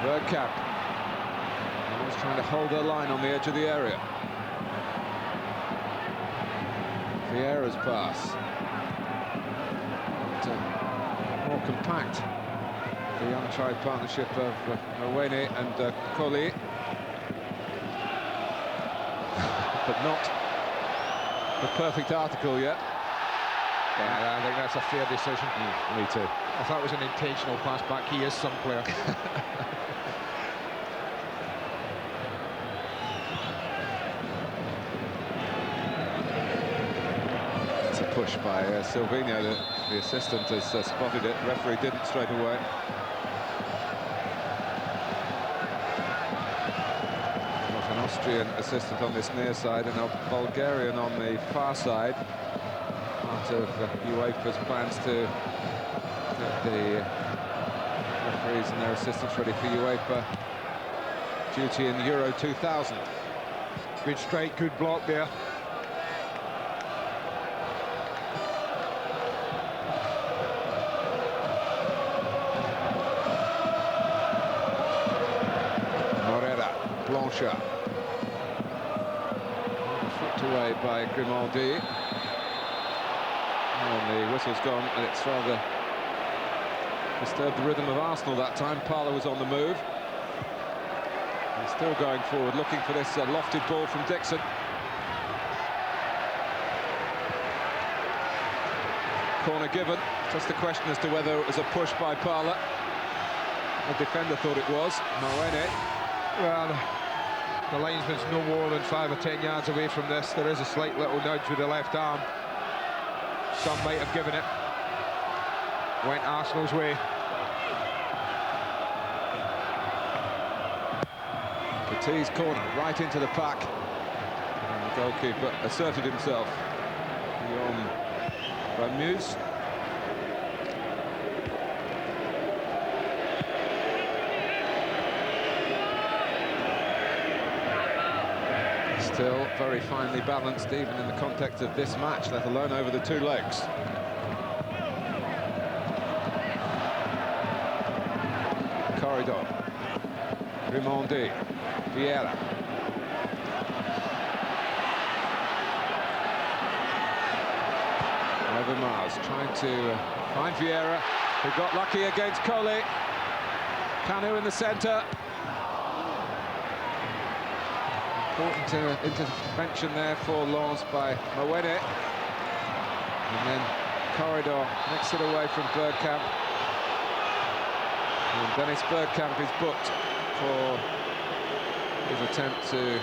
Bergkamp. Always trying to hold their line on the edge of the area. Vieira's pass. And, more compact. The untried partnership of Owene and Colley. But not the perfect article yet. Yeah, I think that's a fair decision. Me too. If that was an intentional pass back, he is some player. It's a push by Silvinho. The assistant has spotted it. Referee didn't straight away. Got an Austrian assistant on this near side and a Bulgarian on the far side. Part of UEFA's plans to get the referees and their assistants ready for UEFA duty in Euro 2000. Good strike, good block there. Blanchard. Flicked away by Grimaldi. And the whistle's gone, and it's rather disturbed the rhythm of Arsenal that time. Parlour was on the move. He's still going forward, looking for this lofted ball from Dixon. Corner given. Just a question as to whether it was a push by Parlour. The defender thought it was. Moene. Well, the linesman's no more than 5 or 10 yards away from this. There is a slight little nudge with the left arm. Some might have given it. Went Arsenal's way. Petit's corner, right into the pack. And the goalkeeper asserted himself. Guillaume Ramuse. Still very finely balanced, even in the context of this match, let alone over the two legs. Corridor. Grimaldi. Vieira. Overmars trying to find Vieira, who got lucky against Coley. Kanu in the centre. Important intervention there for Lens by Moene. And then Corridor knocks it away from Bergkamp. And Dennis Bergkamp is booked for his attempt to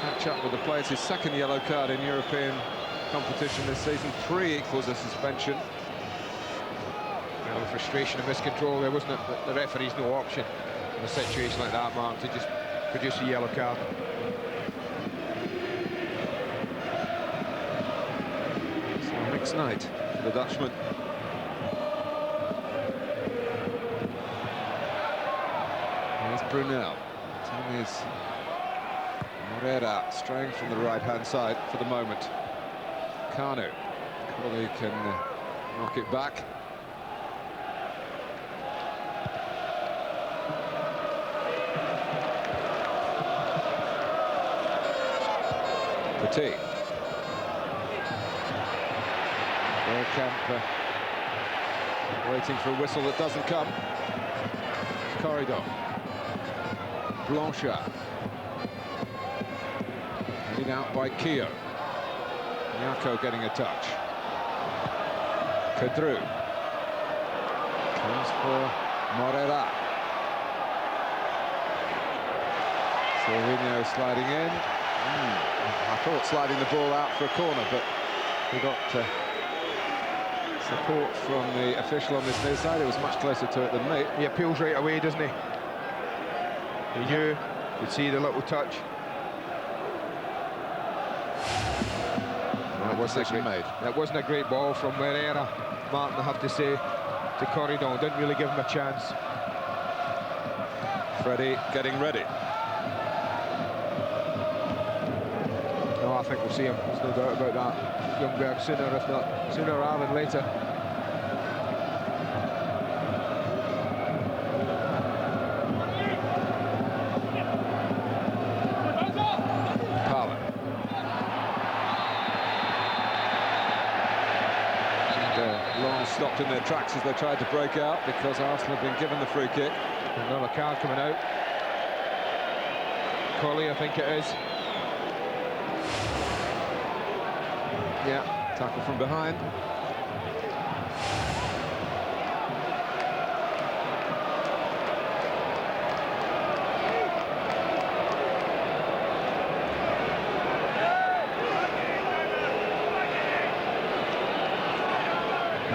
catch up with the players. His second yellow card in European competition this season. 3 equals a suspension. Well, the frustration and miscontrol there, wasn't it? The referee's no option in a situation like that, Mark, to just produce a yellow card. Mixed night for the Dutchman. There's Brunel. Time is Moreira straying from the right-hand side for the moment. Kanu. Coley can knock it back. Petit. Bergkamp waiting for a whistle that doesn't come. Corridor. Blanchard. Lead out by Keogh. Nyako getting a touch. Kadru. Comes for Moreira. Silvino sliding in. I thought sliding the ball out for a corner, but we got support from the official on this near side. He was much closer to it than me. He appeals right away, doesn't he? He knew. You could see the little touch. That wasn't a great ball from Moreira, Martin, I have to say, to Corridor. Didn't really give him a chance. Freddie getting ready. No, I think we'll see him. There's no doubt about that. Ljungberg sooner, if not sooner rather than later. Stopped in their tracks as they tried to break out because Arsenal have been given the free kick. Another card coming out. Coley, I think it is. Yeah, tackle from behind.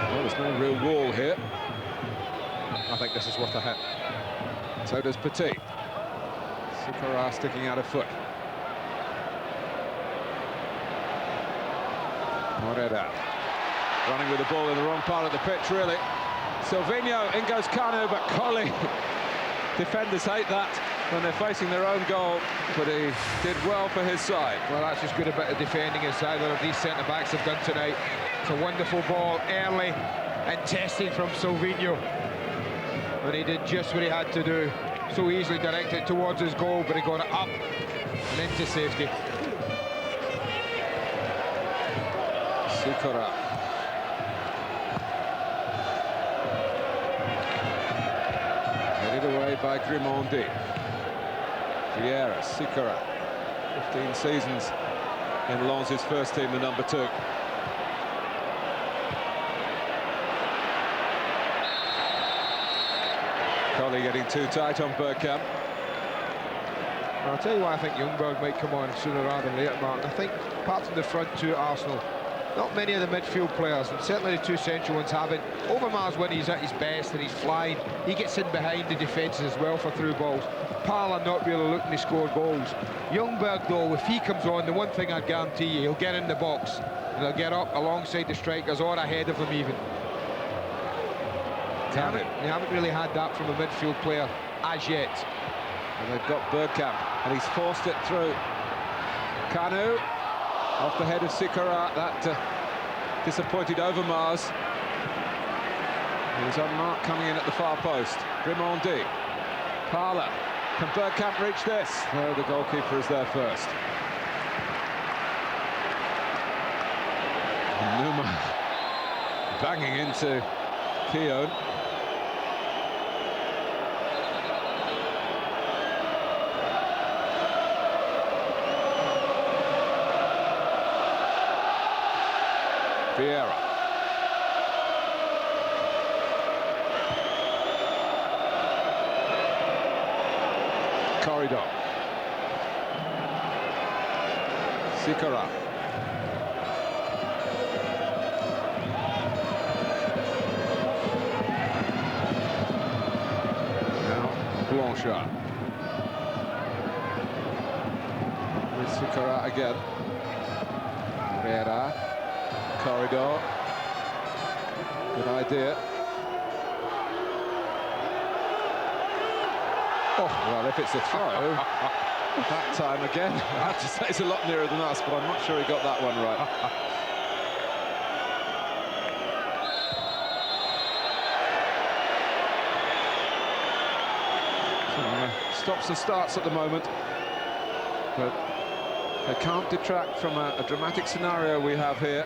There's no real wall here. I think this is worth a hit. So does Petit. Sikora sticking out a foot. Moreira running with the ball in the wrong part of the pitch, really. Silvino, in goes Kanu, but Coley. Defenders hate that. when they're facing their own goal, but he did well for his side. Well, that's as good a bit of defending as either of these centre-backs have done tonight. It's a wonderful ball, early and testing from Silvino. And he did just what he had to do. So easily directed towards his goal, but he got it up and into safety. Sikora. Headed away by Grimondi. Vieira, Sikora. 15 seasons in Lens's first team, the number 2. Collie getting too tight on Bergkamp. I'll tell you why I think Ljungberg might come on sooner rather than later, Martin. I think, apart from the front two at Arsenal, not many of the midfield players, and certainly the 2 central ones, haven't. Overmars, when he's at his best and he's flying, he gets in behind the defences as well for through balls. Parler not really looking to score goals. Ljungberg, though, if he comes on, the one thing I guarantee you, he'll get in the box and he'll get up alongside the strikers or ahead of them even. You haven't really had that from a midfield player as yet. And they've got Bergkamp, and he's forced it through. Kanu, off the head of Sikora, that disappointed Overmars. He was unmarked coming in at the far post. Grimondi, Parler, can Bergkamp reach this? No, the goalkeeper is there first. And Numa banging into Keown. Vieira. Corridor. Sikora. Now Blanchard. With Sikora again. Vieira. Corridor. Good idea. Oh, well, if it's a throw, that time again, I have to say it's a lot nearer than us, but I'm not sure he got that one right. So, stops and starts at the moment, but they can't detract from a dramatic scenario we have here.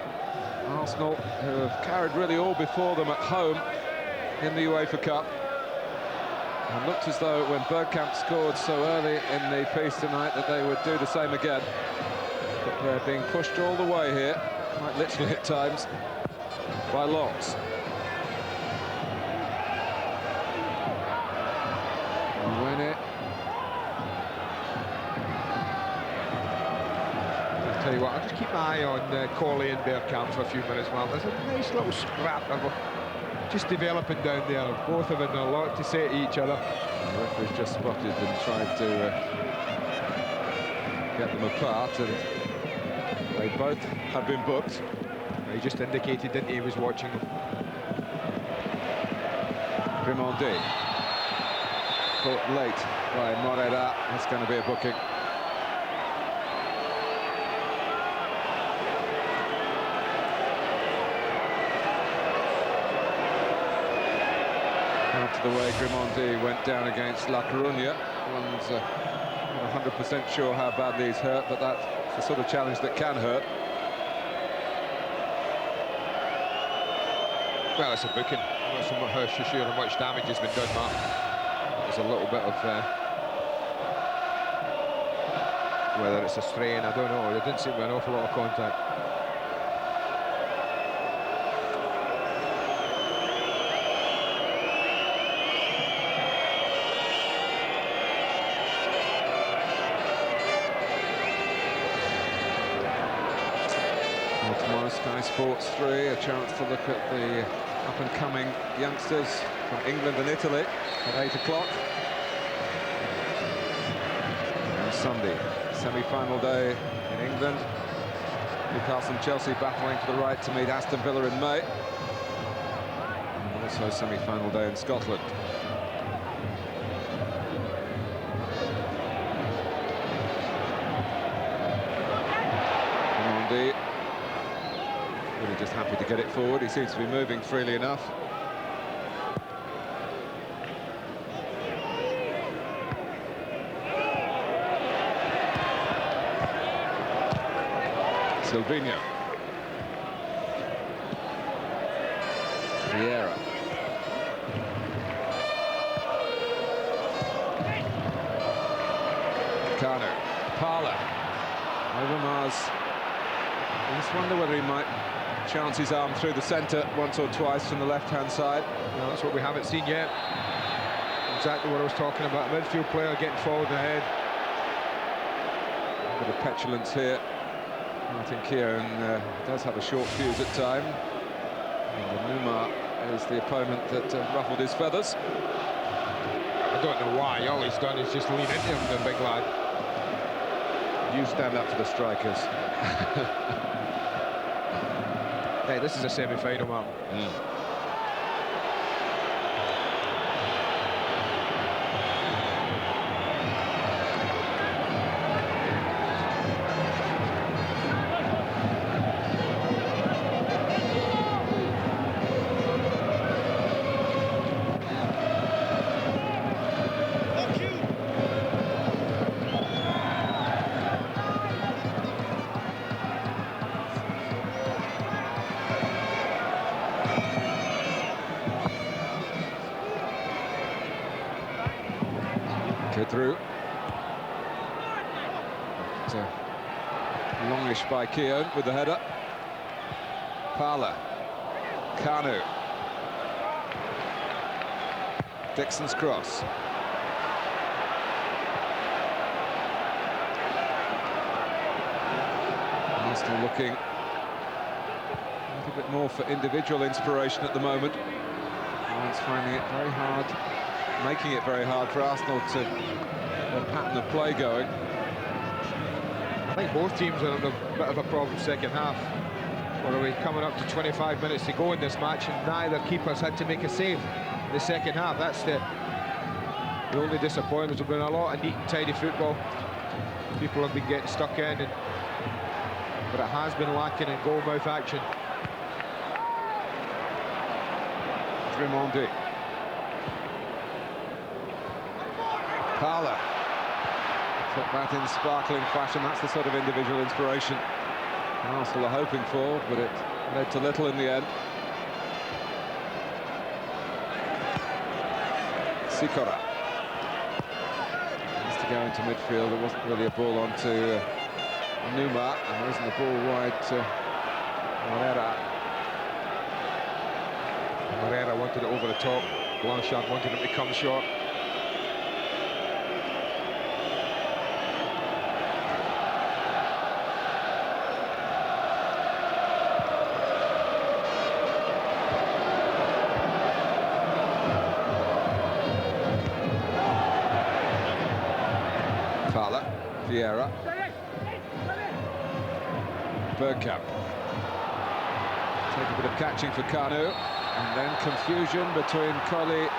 Arsenal, who have carried really all before them at home in the UEFA Cup. And looked as though when Bergkamp scored so early in the piece tonight that they would do the same again. But they're being pushed all the way here, quite literally at times, by Lens. Tell you what, I'll just keep my eye on Colley and Bergkamp for a few minutes, man. There's a nice little scrap of just developing down there. Both of them have a lot to say to each other. The referee's just spotted and tried to get them apart, and they both have been booked. He just indicated, didn't he, he was watching them. Grimondi. Caught late by Morera. That's going to be a booking. After the way Grimondi went down against La Coruña, one's not 100% sure how badly he's hurt, but that's the sort of challenge that can hurt. Well, it's a booking. I'm not so much sure how much damage has been done, Mark. There's a little bit of whether it's a strain, I don't know. There didn't seem to be an awful lot of contact. Tomorrow, SkySports 3, a chance to look at the up-and-coming youngsters from England and Italy at 8 o'clock. And Sunday, semi-final day in England. Newcastle and Chelsea battling for the right to meet Aston Villa in May. And also semi-final day in Scotland. Happy to get it forward. He seems to be moving freely enough. Silvinho. Vieira. Kanu. Parla. Overmars. I just wonder whether he might chance his arm through the centre once or twice from the left-hand side. No, that's what we haven't seen yet. Exactly what I was talking about. Midfield player getting forward ahead. A bit of petulance here. I think Kieran does have a short fuse at time. And Numa is the opponent that ruffled his feathers. I don't know why. All he's done is just lean into him, the big lad. You stand up for the strikers. Hey, this is a semi-final, man. Through. So, longish by Keown with the header. Parla. Kanu. Dixon's cross. Arsenal looking a little bit more for individual inspiration at the moment. It's finding it very hard, making it very hard for Arsenal to a pattern of play going. I think both teams are in a bit of a problem second half. What are we coming up to 25 minutes to go in this match, and neither keepers had to make a save in the second half. That's the only disappointment. There's been a lot of neat and tidy football. People have been getting stuck in, but it has been lacking in goal-mouth action. Tremondi. Parla. Took that in sparkling fashion. That's the sort of individual inspiration Arsenal are hoping for, but it led to little in the end. Sikora. Has to go into midfield. There wasn't really a ball onto Numa, and there isn't a ball wide to Herrera. Herrera wanted it over the top. Blanchard wanted him to come short. Vieira. Bergkamp. Take a bit of catching for Kanu, and then confusion between Colli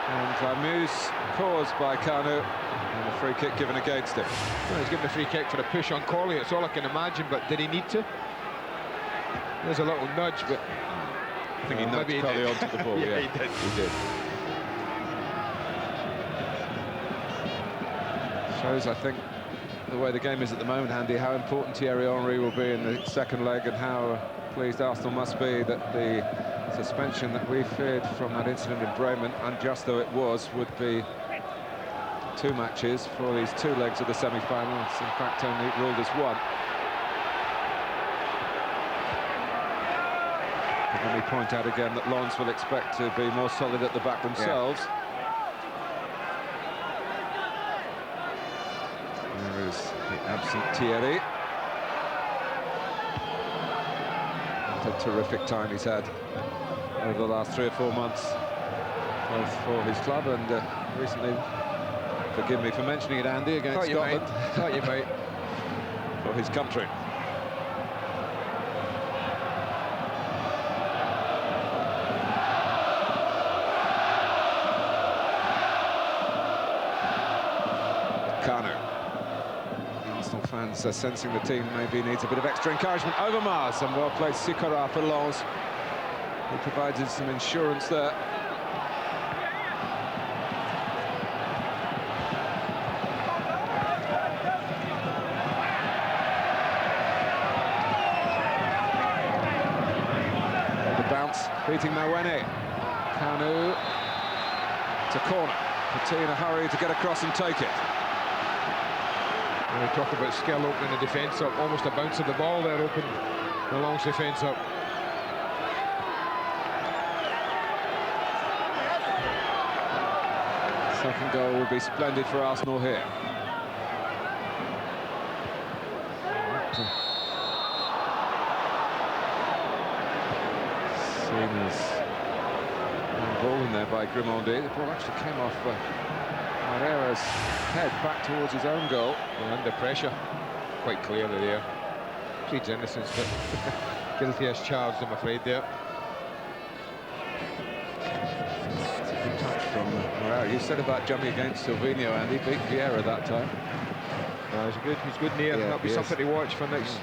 and Vamoose caused by Kanu, and a free kick given against him. Well, he's given a free kick for a push on Colli. It's all I can imagine, but did he need to? There's a little nudge, but I think he nudged Colli onto the ball. Yeah, he did. He did. Shows, I think, the way the game is at the moment, Andy, how important Thierry Henry will be in the second leg, and how pleased Arsenal must be that the suspension that we feared from that incident in Bremen, unjust though it was, would be 2 matches for these 2 legs of the semi-final. It's in fact only ruled as 1. But let me point out again that Lens will expect to be more solid at the back themselves. Yeah. There is the absent Thierry. What a terrific time he's had over the last 3 or 4 months, both for his club and recently, forgive me for mentioning it, Andy, against Scotland. Thought you might. For his country. Kanu. Arsenal fans sensing the team maybe needs a bit of extra encouragement. Overmars, and well played Sikora for Lens. He provided some insurance there. The bounce, beating Mawene. Kanu to corner. Petit in a hurry to get across and take it. We talk about skill opening the defence up, almost a bounce of the ball there, opened the Lens defence up. Second goal will be splendid for Arsenal here. Seen as ball in there by Grimaldi. The ball actually came off Herrera's head back towards his own goal. Well, under pressure, quite clearly there. Pleads innocence, but guilty as charged, I'm afraid, there. Good touch from Herrera. You said about jumping against Silvinho, and he beat Vieira that time. He's good near. Yeah, That'll be something to watch for next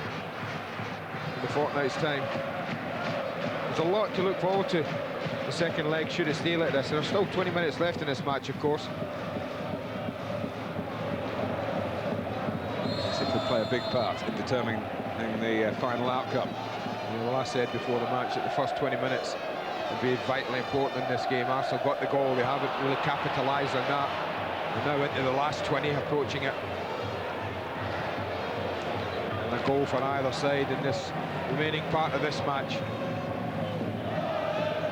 in the fortnight's time. There's a lot to look forward to. The second leg should it stay like this. There's still 20 minutes left in this match, of course. It could play a big part in determining the final outcome. Well, I said before the match that the first 20 minutes would be vitally important in this game. Arsenal got the goal, they haven't really capitalised on that. We're now into the last 20, approaching it. And a goal for either side in this remaining part of this match.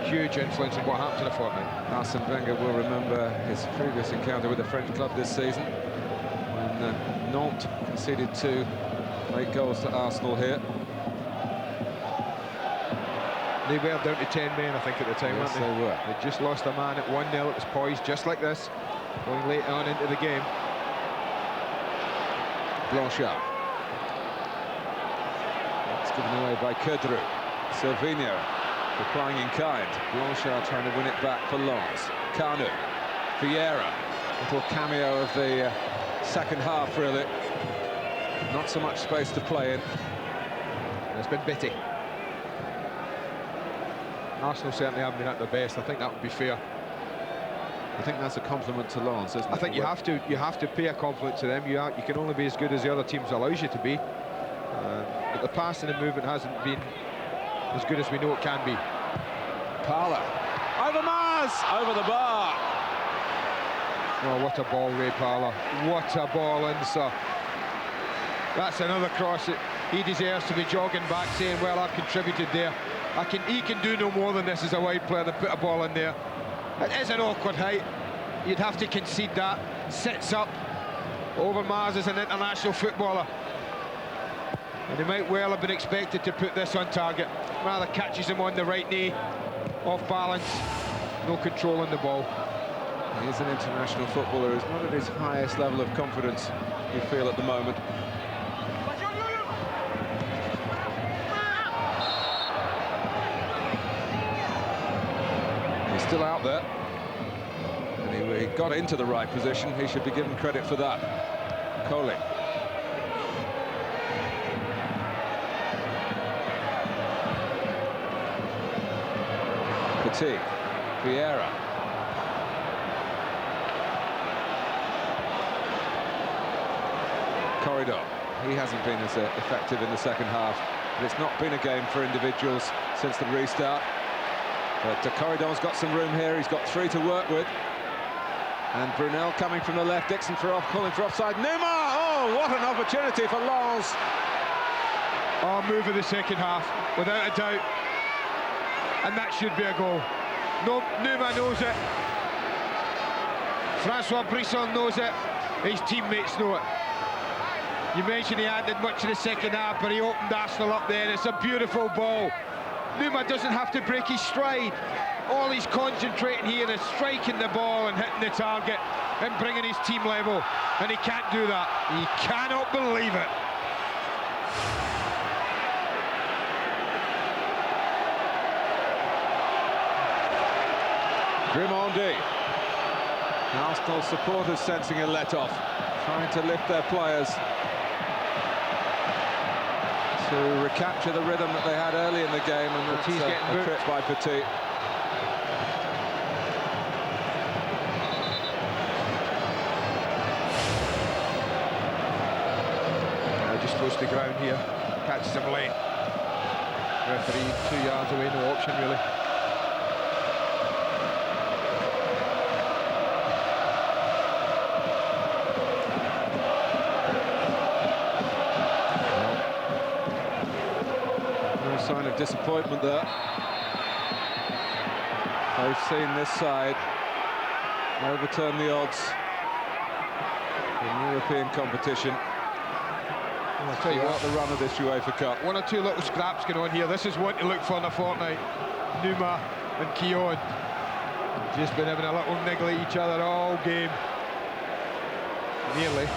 Huge influence on what happened to the fortnight. Arsene Wenger will remember his previous encounter with the French club this season, when Nantes conceded 2 late goals to Arsenal here. They were down to 10 men, I think, at the time, Yes, weren't they? they were. They just lost a man at 1-0. It was poised just like this, going late on into the game. Blanchard. It's given away by Kedru. Silvinho replying in kind. Blanchard trying to win it back for Lens. Kanu. Vieira. Little cameo of the second half, really. Not so much space to play in. It's been bitty. Arsenal certainly haven't been at their best. I think that would be fair. I think that's a compliment to Lens, isn't it? I think you have to pay a compliment to them. You can only be as good as the other teams allows you to be. But the passing and movement hasn't been as good as we know it can be. Parler. Overmars! Over the bar. Oh, what a ball, Ray Parler. What a ball in, sir. That's another cross that he deserves to be jogging back, saying, well, I've contributed there. He can do no more than this as a wide player than put a ball in there. It is an awkward height. You'd have to concede that. Sits up. Overmars is an international footballer. And he might well have been expected to put this on target. Rather catches him on the right knee. Off balance. No control on the ball. He is an international footballer. He's not at his highest level of confidence, you feel, at the moment. He's still out there. And he got into the right position. He should be given credit for that. Coley. Petit. Vieira. Corridor. He hasn't been as effective in the second half, but it's not been a game for individuals since the restart. But Corridor's got some room here. He's got 3 to work with. And Brunel coming from the left. Dixon calling for offside. Neymar! Oh, what an opportunity for Lens. Oh, move of the second half, without a doubt. And that should be a goal. No, Neymar knows it. Francois Brisson knows it. His teammates know it. You mentioned he hadn't much in the second half, but he opened Arsenal up there. It's a beautiful ball. Neymar doesn't have to break his stride. All he's concentrating here is striking the ball and hitting the target and bringing his team level. And he can't do that. He cannot believe it. Grimaldi. Arsenal supporters sensing a let-off, trying to lift their players. to recapture the rhythm that they had early in the game, and that's a trip by Petit. Just goes to the ground here, catches him late. Referee 2 yards away, no option really. Sign of disappointment there. They've seen this side overturn the odds in European competition. Well, I'll tell you what, the run of this UEFA Cup. 1 or 2 little scraps going on here. This is one to look for in a fortnight. Numa and Keown just been having a little niggle at each other all game. Nearly.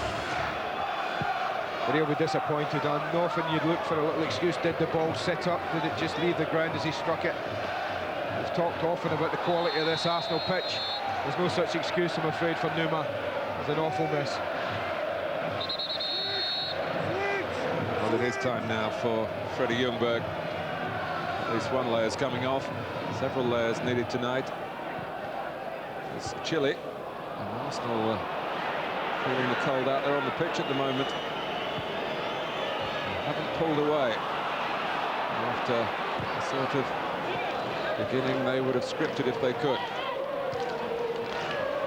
But he'll be disappointed. On nothing you'd look for a little excuse. Did the ball sit up? Did it just leave the ground as he struck it? We've talked often about the quality of this Arsenal pitch. There's no such excuse, I'm afraid, for Numa. It's an awful miss. Well, it is time now for Freddie Ljungberg. At least one layer's coming off. Several layers needed tonight. It's chilly. And Arsenal feeling the cold out there on the pitch at the moment. Haven't pulled away after the sort of beginning they would have scripted if they could.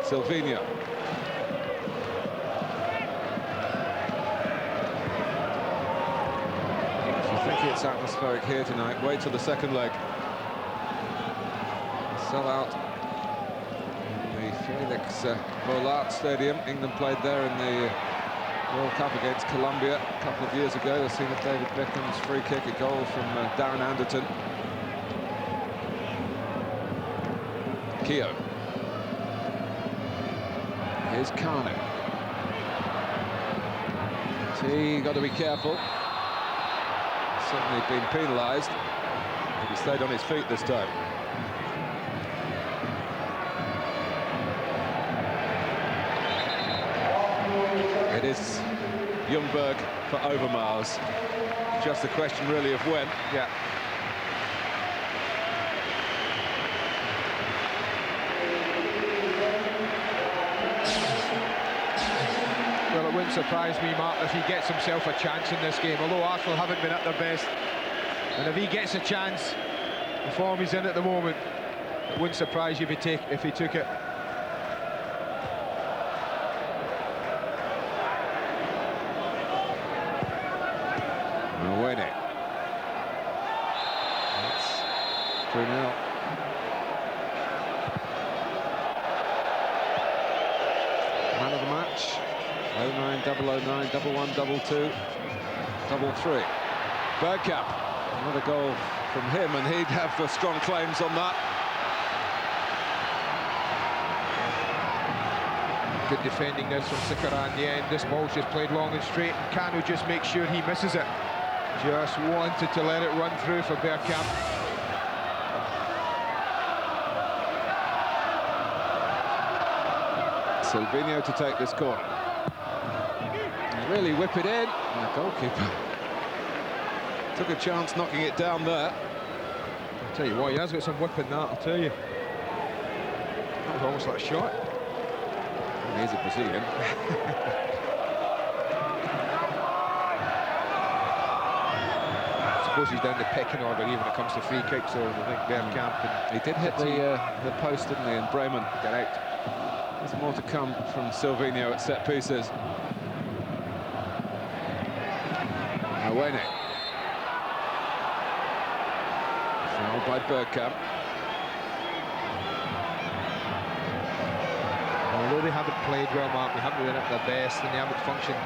Silvinho. If you think it's atmospheric here tonight, wait till the second leg. Sell out in the Felix Bollaert Stadium. England played there in the World Cup against Colombia a couple of years ago. They've seen of David Beckham's free kick, a goal from Darren Anderton. Keown. Here's Kane. He got to be careful. Certainly been penalised, but he stayed on his feet this time. It is Ljungberg for Overmars. Just a question really of when. Yeah. Well, it wouldn't surprise me, Mark, if he gets himself a chance in this game, although Arsenal haven't been at their best. And if he gets a chance, the form he's in at the moment, it wouldn't surprise you if he took it. That's 3-0. Man of the match. 09, 009, 11, 22, 33. Bergkamp. Another goal from him, and he'd have strong claims on that. Good defending this from Sikora in the end. This ball's just played long and straight, and Kanu just makes sure he misses it. Just wanted to let it run through for Bergkamp. Silvinho to take this corner. And really whip it in. And the goalkeeper took a chance knocking it down there. I'll tell you what, he has got some whip in that, I'll tell you. That was almost like a shot. He's a Brazilian. I suppose he's down the pecking order even when it comes to free kicks, so I think Bergkamp. He did hit the post, didn't he, and Bremen got out. There's more to come from Silvinho at set pieces. Awene. Fouled by Bergkamp. Although they haven't played well, Mark, they haven't been at their best, and they haven't functioned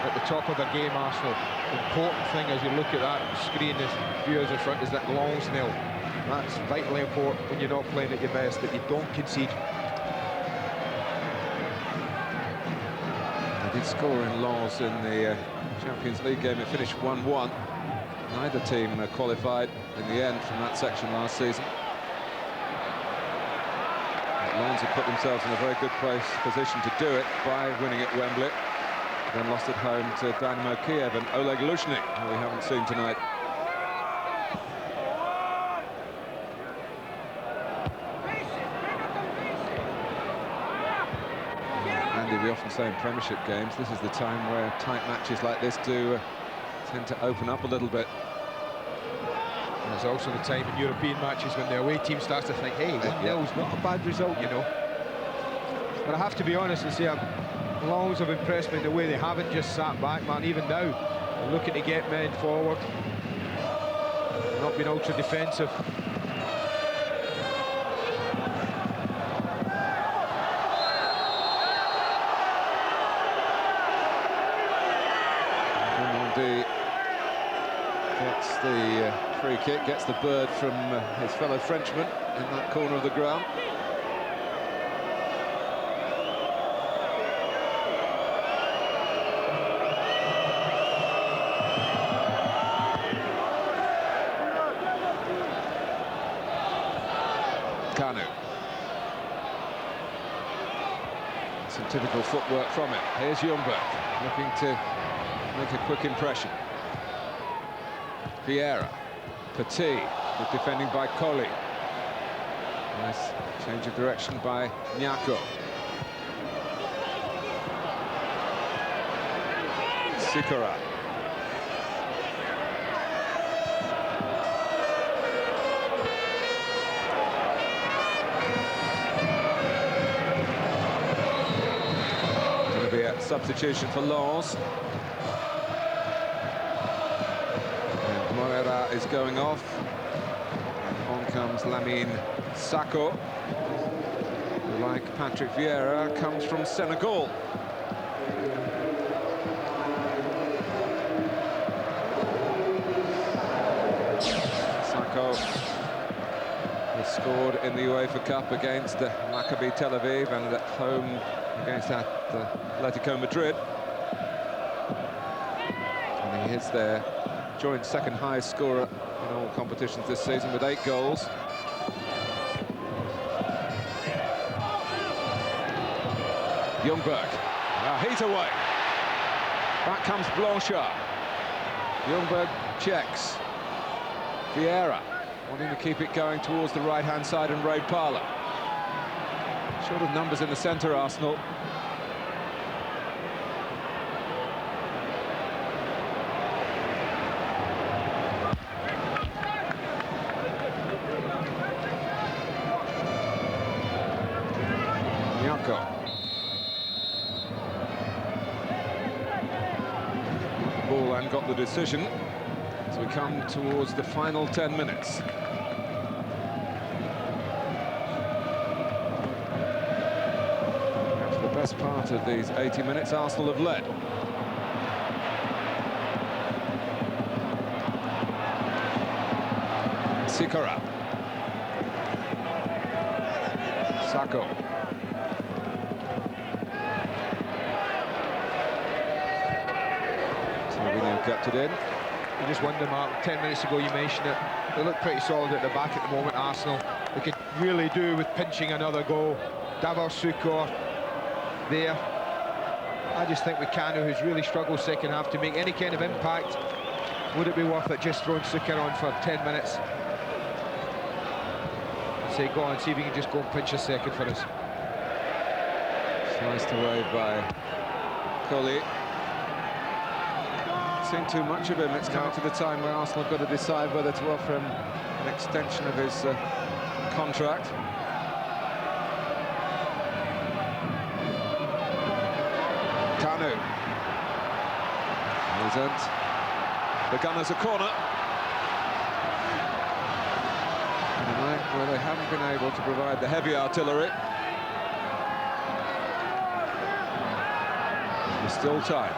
at the top of their game, Arsenal. The important thing as you look at that screen, as viewers in front, is that longs nil. That's vitally important when you're not playing at your best, that you don't concede. They did score in Lens in the Champions League game. It finished 1-1. Neither team qualified in the end from that section last season. Lens have put themselves in a very good position to do it by winning at Wembley. then lost at home to Dynamo Kiev and Oleg Lushnik, who we haven't seen tonight. Andy, we often say in Premiership games, this is the time where tight matches like this do tend to open up a little bit. And there's also the time in European matches when the away team starts to think, hey, 1-0's not a bad result, you know. But I have to be honest and say, Lens have impressed me in the way they haven't just sat back, man. Even now, they're looking to get men forward, not being ultra defensive. Gets the free kick, gets the bird from his fellow Frenchman in that corner of the ground. Kanu. Some typical footwork from it. Here's Ljungberg, looking to make a quick impression. Vieira, Petit, good defending by Colli. Nice change of direction by Nyako. Sikora. Going to be a substitution for Lens. Is going off, and on comes Lamine Sakho, who, like Patrick Vieira, comes from Senegal. Sakho has scored in the UEFA Cup against Maccabi Tel Aviv and at home against Atletico Madrid. And he is their joint second highest scorer in all competitions this season with 8 goals. Ljungberg, he's away. Back comes Blanchard. Ljungberg checks. Vieira wanting to keep it going towards the right-hand side, and Ray Parlour. Short of numbers in the centre, Arsenal. Ball and got the decision as we come towards the final 10 minutes. For the best part of these 80 minutes, Arsenal have led. Sikora. Sakho. Kept it in. You just wonder, Mark, 10 minutes ago you mentioned it, they look pretty solid at the back at the moment, Arsenal. They could really do with pinching another goal. Davor Suker there. I just think with Kanu, who's really struggled second half, to make any kind of impact, would it be worth it just throwing Suker on for 10 minutes? Say, go on, see if you can just go and pinch a second for us. Sliced away by Colli. Seen too much of him. It's coming to the time where Arsenal have got to decide whether to offer him an extension of his contract. Kanu. Isn't. The Gunners a corner. And a night where they haven't been able to provide the heavy artillery. There's still time.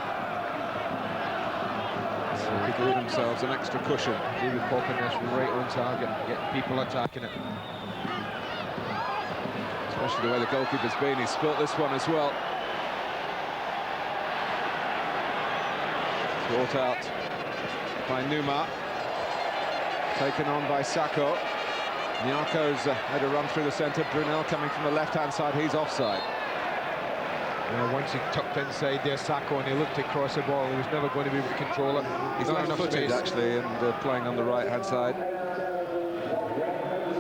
Give themselves an extra cushion. David popping this right on target, getting people attacking it. Especially the way the goalkeeper's been, he's spilt this one as well. Brought out by Numa. Taken on by Sakho. Nyako's had a run through the centre. Brunel coming from the left-hand side, he's offside. Once he tucked inside there, Sacco, and he looked across the ball, he was never going to be able to control it. He's left-footed, actually, and playing on the right-hand side.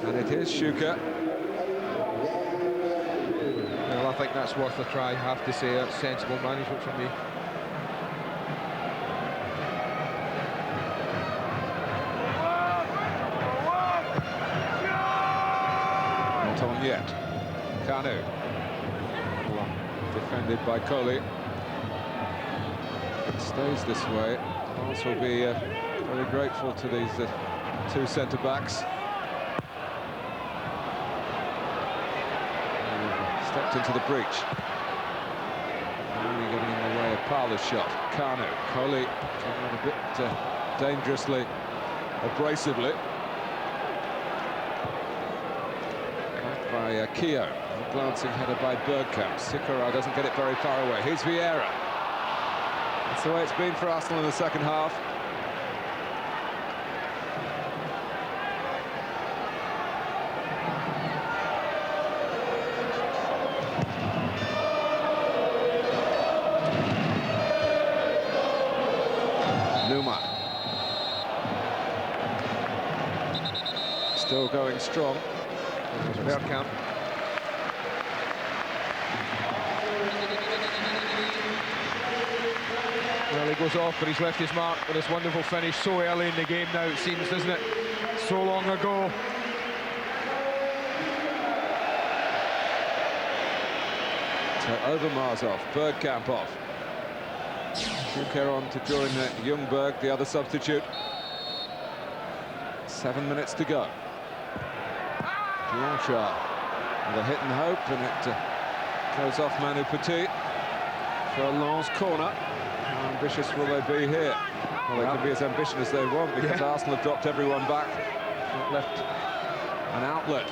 And it is Schuker. Well, I think that's worth a try, I have to say. That's sensible management from me. Not on yet. Kanu. Defended by Coley. It stays this way. Lens will be very grateful to these two centre-backs. Stepped into the breach. Only getting in the way of Parler's shot. Kanu. Coley came out a bit dangerously, abrasively. Back by Keogh. A glancing header by Bergkamp. Sikora doesn't get it very far away. Here's Vieira. That's the way it's been for Arsenal in the second half. Numa. Still going strong. Bergkamp. Well, he goes off, but he's left his mark with this wonderful finish so early in the game now, it seems, doesn't it? So long ago. So Overmars off, Bergkamp off. Schuker on to join Ljungberg, the other substitute. 7 minutes to go. Blanchard with a hit and hope, and it goes off Manu Petit for a Lens corner. How ambitious will they be here? Well, they can be as ambitious as they want, because Arsenal have dropped everyone back, not left an outlet.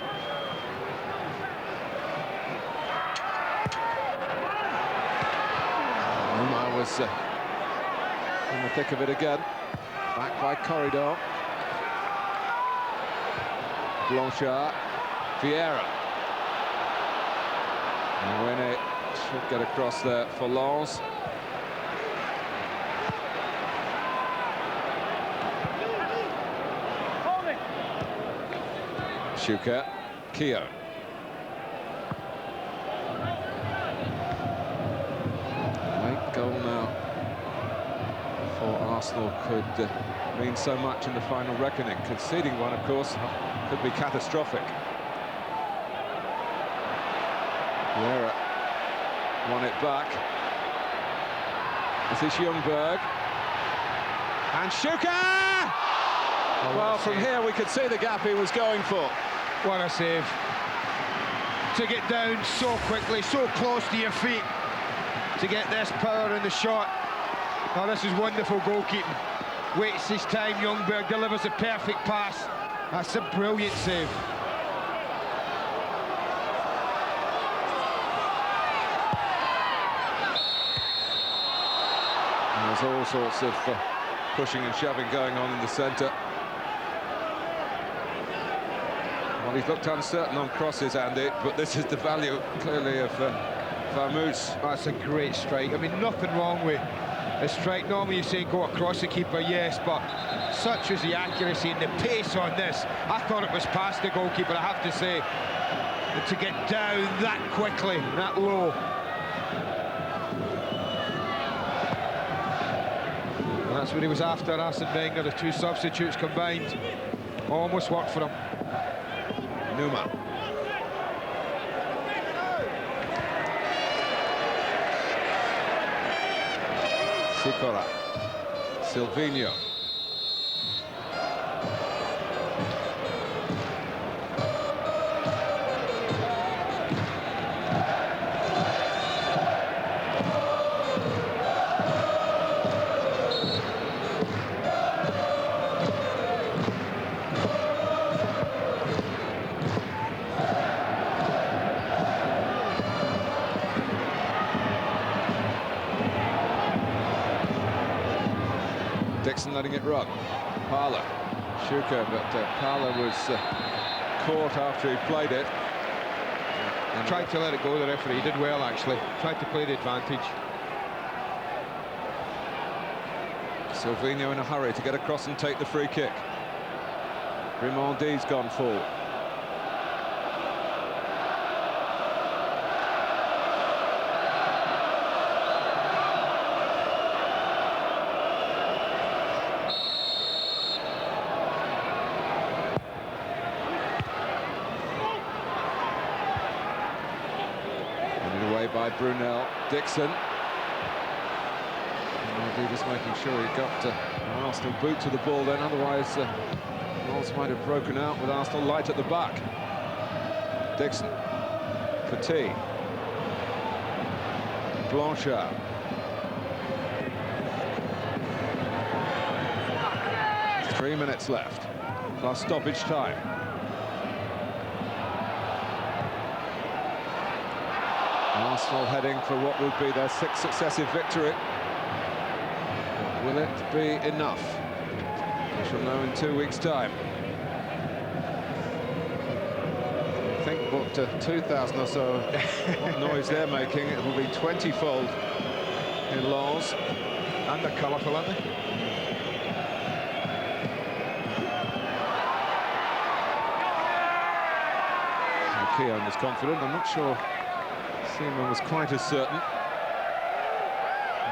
Numa was in the thick of it again. Back by Corridor. Blanchard. Vieira. Mwene should get across there for Lens. Schuker. Keogh. Late goal now for Arsenal could mean so much in the final reckoning. Conceding one, of course, could be catastrophic. Vieira won it back. This is Ljungberg. And Schuker! Well, from here we could see the gap he was going for. What a save. To get down so quickly, so close to your feet, to get this power in the shot. Oh, this is wonderful goalkeeping. Waits his time, Ljungberg delivers a perfect pass. That's a brilliant save. And there's all sorts of pushing and shoving going on in the centre. Well, he's looked uncertain on crosses, Andy, but this is the value, clearly, of Vamoose. That's a great strike. I mean, nothing wrong with a strike. Normally you say go across the keeper, yes, but such was the accuracy and the pace on this. I thought it was past the goalkeeper, I have to say. And to get down that quickly, that low. And that's what he was after, Arsene Wenger. The two substitutes combined almost worked for him. Numa. Sikora. Silvinho. Dixon letting it run. Parler. Schuker, but Parler was caught after he played it. Tried to let it go, the referee. He did well, actually. Tried to play the advantage. Silvino in a hurry to get across and take the free kick. Grimaldi's gone forward. Running away by Brunel. Dixon. Just making sure he got an Arsenal boot to the ball then, otherwise Knowles might have broken out with Arsenal light at the back. Dixon. Petit. Blanchard. Three minutes left, plus stoppage time. Arsenal heading for what would be their 6th successive victory. Will it be enough? We shall know in 2 weeks' time. I think what 2,000 or so, what noise they're making, it will be 20-fold in Lens. And they're colourful, aren't they? Keown was confident. I'm not sure Seaman was quite as certain.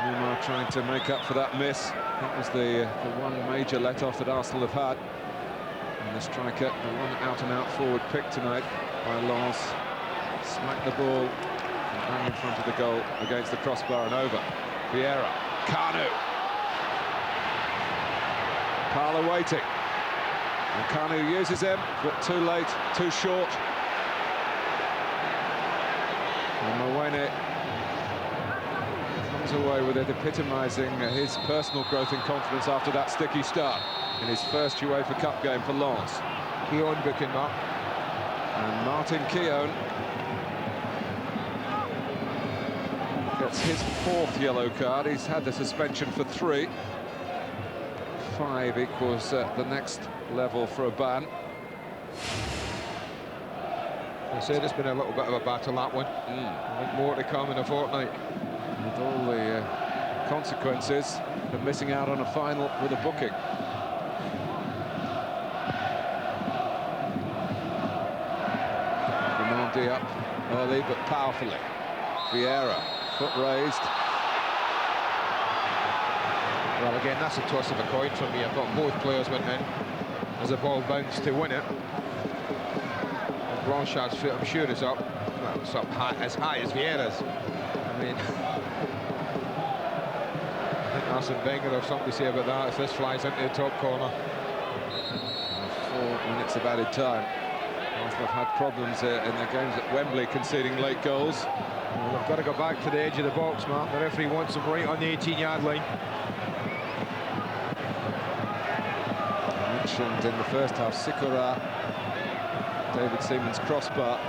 Neymar trying to make up for that miss. That was the one major let-off that Arsenal have had. And the striker, the one out-and-out forward pick tonight by Lens, smacked the ball and ran in front of the goal against the crossbar and over. Vieira, Kanu. Parlour waiting. And Kanu uses him, but too late, too short. And Mwene comes away with it, epitomising his personal growth in confidence after that sticky start in his first UEFA Cup game for Lens. Keown booking up. And Martin Keown gets his 4th yellow card. He's had the suspension for 3. 5 equals the next level for a ban. I said it's been a little bit of a battle, that one. I think more to come in a fortnight. With all the consequences of missing out on a final with a booking. Grimaldi up early but powerfully. Vieira, foot raised. Well, again, that's a toss of a coin for me. I thought both players went in as the ball bounced to win it. And Blanchard's foot, I'm sure, is up. Well, it's up high, as high as Vieira's. I mean, I think Arsene Wenger will have something to say about that if this flies into the top corner. 4 minutes of added time. Arsenal have had problems in their games at Wembley, conceding late goals. Well, they've got to go back to the edge of the box, Mark. The referee wants them right on the 18-yard line. Mentioned in the first half, Sikora, David Seaman's crossbar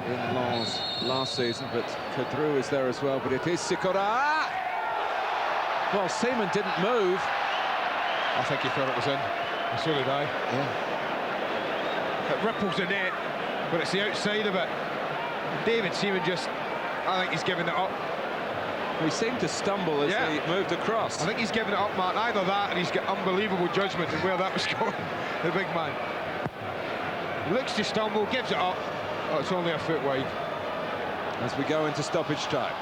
in Lens last season, but Kadru is there as well, but it is Sikora! Well, Seaman didn't move. I think he thought it was in. And so did I. Yeah. It ripples the net, but it's the outside of it. David Seaman just, I think he's giving it up. He seemed to stumble as he moved across. I think he's giving it up, Mark. Either that, and he's got unbelievable judgment in where that was going. The big man. He looks to stumble, gives it up. Oh, it's only a foot wide. As we go into stoppage time.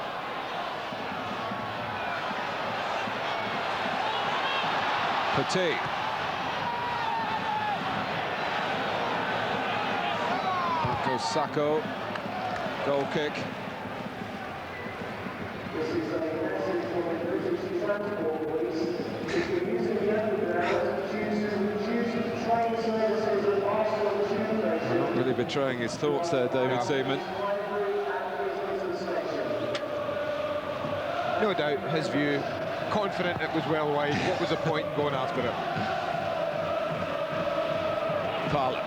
Petit. Marco Sacco. Goal kick. Not really betraying his thoughts there, David Seaman. No doubt, his view, confident it was well wide. What was the point in going after it? Parlour.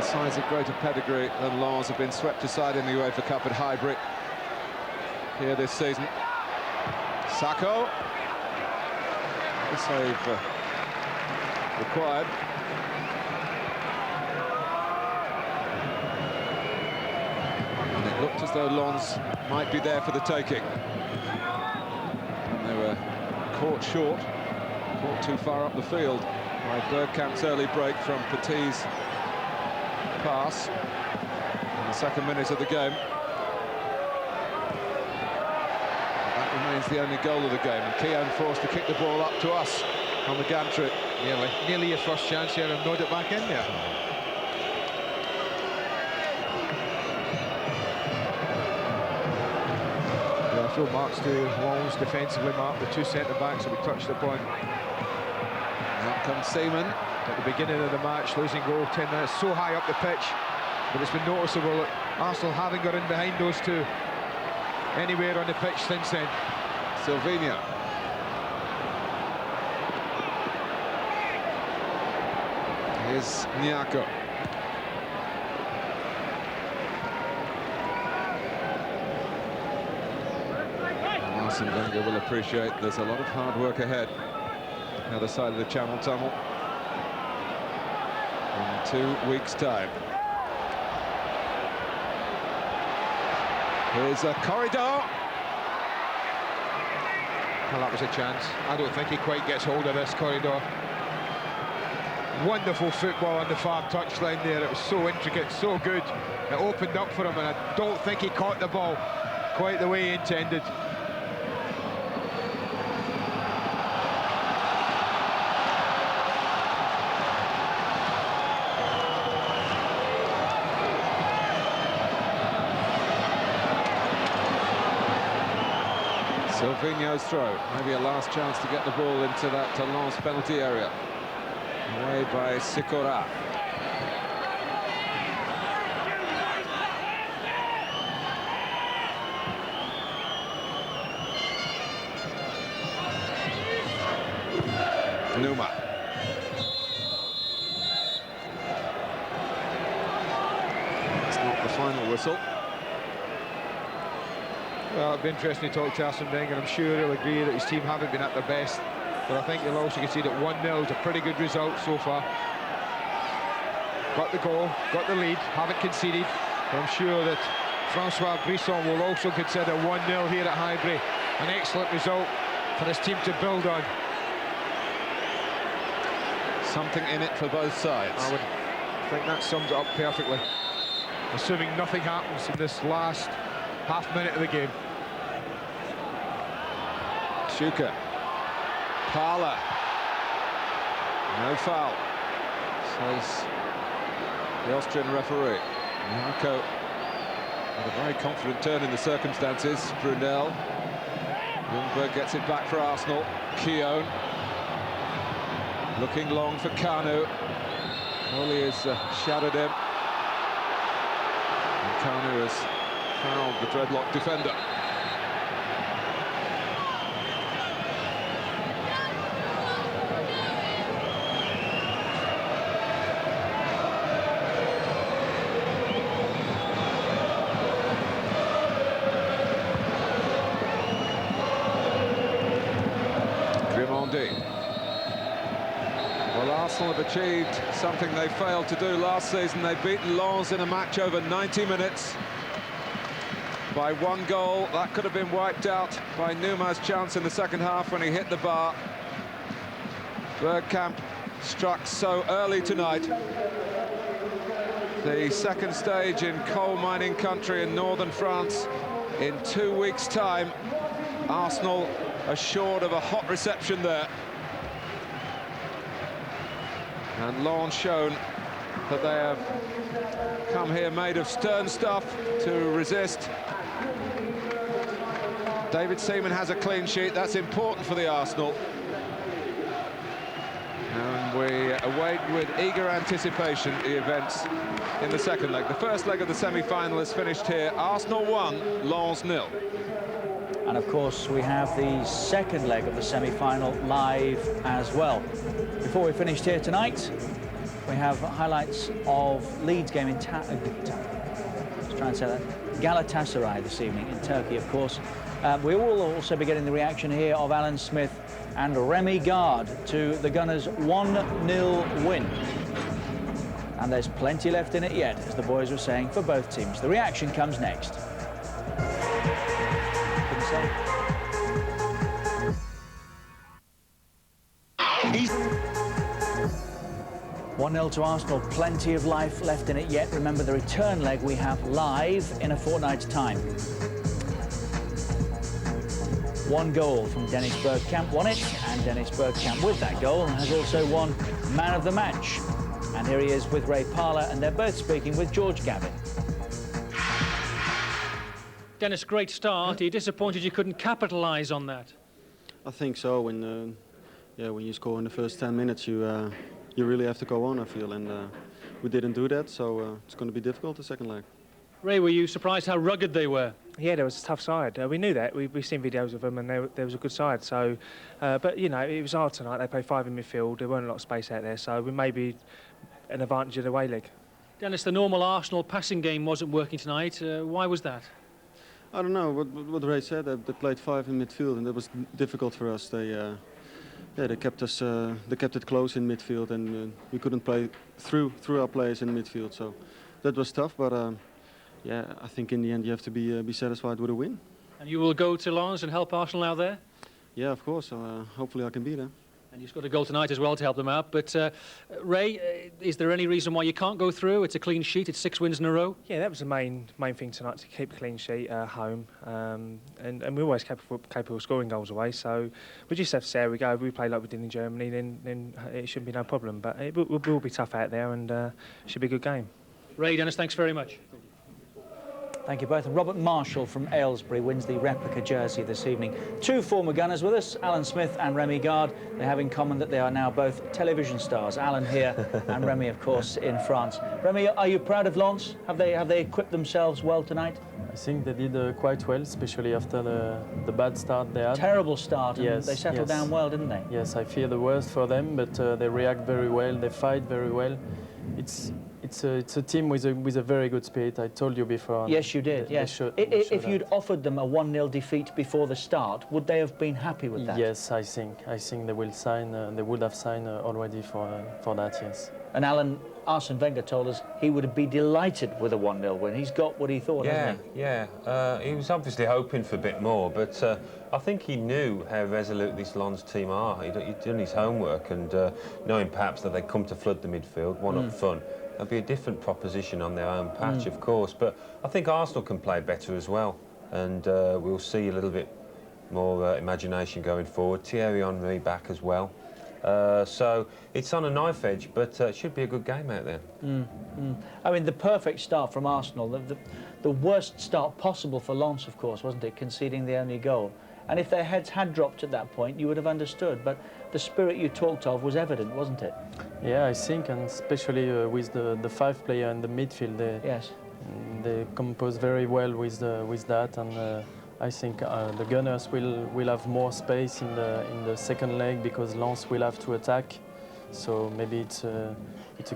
Sides of greater pedigree than Lens have been swept aside in the UEFA Cup at Highbury here this season. Sacco. The save required. And it looked as though Lens might be there for the taking. And they were caught short, caught too far up the field by Bergkamp's early break from Petit's pass in the second minute of the game. That remains the only goal of the game, and Keown forced to kick the ball up to us on the gantry. Nearly your first chance here, and nod it back in there. Yeah, full marks to Lens defensively, Mark. The two centre-backs that we touched upon. Out comes Seaman. At the beginning of the match, losing goal 10 minutes, so high up the pitch. But it's been noticeable that Arsenal haven't got in behind those two anywhere on the pitch since then. Silvinho. Here's Nyako. Arsene Wenger will appreciate there's a lot of hard work ahead. The other side of the Channel Tunnel in 2 weeks' time. Here's a corridor. Well, that was a chance. I don't think he quite gets hold of this corridor. Wonderful football on the far touchline there. It was so intricate, so good. It opened up for him, and I don't think he caught the ball quite the way he intended. Silvinho's throw, maybe a last chance to get the ball into that Lens penalty area. Away by Sikora. Numa. It's not the final whistle. Well, it'd be interesting to talk to Arsene Wenger. I'm sure he'll agree that his team haven't been at their best. But I think he'll also concede that 1-0 is a pretty good result so far. Got the goal, got the lead, haven't conceded. But I'm sure that Francois Brisson will also consider 1-0 here at Highbury an excellent result for his team to build on. Something in it for both sides. I would think that sums it up perfectly. Assuming nothing happens in this last half minute of the game. Schuker. Parler. No foul, says the Austrian referee. Nyako with a very confident turn in the circumstances. Brunel. Ljungberg gets it back for Arsenal. Keown. Looking long for Kanu. Coley has shadowed him. And Kanu has fouled the dreadlock defender. Well, Arsenal have achieved something they failed to do last season. They've beaten Lens in a match over 90 minutes by 1 goal. That could have been wiped out by Numa's chance in the second half when he hit the bar. Bergkamp struck so early tonight. The second stage in coal mining country in northern France. In 2 weeks' time, Arsenal assured of a hot reception there. And Lens shown that they have come here made of stern stuff to resist. David Seaman has a clean sheet. That's important for the Arsenal. And we await with eager anticipation the events in the second leg. The first leg of the semi-final is finished here. Arsenal 1, Lens 0. And of course, we have the second leg of the semi-final live as well. Before we finished here tonight, we have highlights of Leeds game in Galatasaray this evening in Turkey, of course. We will also be getting the reaction here of Alan Smith and Remy Gard to the Gunners' 1-0 win. And there's plenty left in it yet, as the boys were saying, for both teams. The reaction comes next. 1-0 to Arsenal, plenty of life left in it yet. Remember, the return leg we have live in a fortnight's time. 1 goal from Dennis Bergkamp won it, and Dennis Bergkamp with that goal has also won Man of the Match. And here he is with Ray Parlour, and they're both speaking with George Gavin. Dennis, great start. Are you disappointed you couldn't capitalise on that? I think so. When you score in the first 10 minutes, you really have to go on, I feel, and we didn't do that, so it's going to be difficult the second leg. Ray, were you surprised how rugged they were? Yeah, there was a tough side. We knew that. We've seen videos of them, and there was a good side. So, but you know, it was hard tonight. They played 5 in midfield. There weren't a lot of space out there, so we may be an advantage of the away leg. Dennis, the normal Arsenal passing game wasn't working tonight. Why was that? I don't know. What Ray said. They played 5 in midfield, and that was difficult for us. They kept us. They kept it close in midfield, and we couldn't play through our players in midfield. So that was tough, but. Yeah, I think in the end you have to be satisfied with a win. And you will go to Lens and help Arsenal out there? Yeah, of course. Hopefully I can be there. And you've got a goal tonight as well to help them out. But Ray, is there any reason why you can't go through? It's a clean sheet. It's 6 wins in a row. Yeah, that was the main thing tonight, to keep a clean sheet at home. And we're always capable of scoring goals away. So we just have to see how we go. If we play like we did in Germany, then it shouldn't be no problem. But it will be tough out there, and it should be a good game. Ray, Dennis, thanks very much. Thank you both. And Robert Marshall from Aylesbury wins the replica jersey this evening. 2 former Gunners with us, Alan Smith and Remy Gard. They have in common that they are now both television stars. Alan here and Remy, of course, in France. Remy, are you proud of Lens? Have they equipped themselves well tonight? I think they did quite well, especially after the bad start they had. Terrible start. Yes, they settled down well, didn't they? Yes, I fear the worst for them, but they react very well. They fight very well. It's a team with a very good spirit. I told you before. Yes, you did. Yes. If you'd offered them a 1-0 defeat before the start, would they have been happy with that? Yes, I think they will sign. They would have signed already for that. Yes. And Alan, Arsene Wenger told us he would be delighted with a 1-0 win. He's got what he thought, hasn't he? Yeah. He was obviously hoping for a bit more, but I think he knew how resolute this Lens team are. He'd done his homework, and knowing perhaps that they'd come to flood the midfield, one up front. There'll be a different proposition on their own patch, of course, but I think Arsenal can play better as well, and we'll see a little bit more imagination going forward. Thierry Henry back as well. So it's on a knife edge, but it should be a good game out there. I mean, the perfect start from Arsenal, the worst start possible for Lens, of course, wasn't it, conceding the only goal? And if their heads had dropped at that point, you would have understood. But the spirit you talked of was evident, wasn't it? Yeah, I think, and especially with the 5 player in the midfield, they compose very well with that, and I think the Gunners will have more space in the second leg because Lens will have to attack. So maybe it's a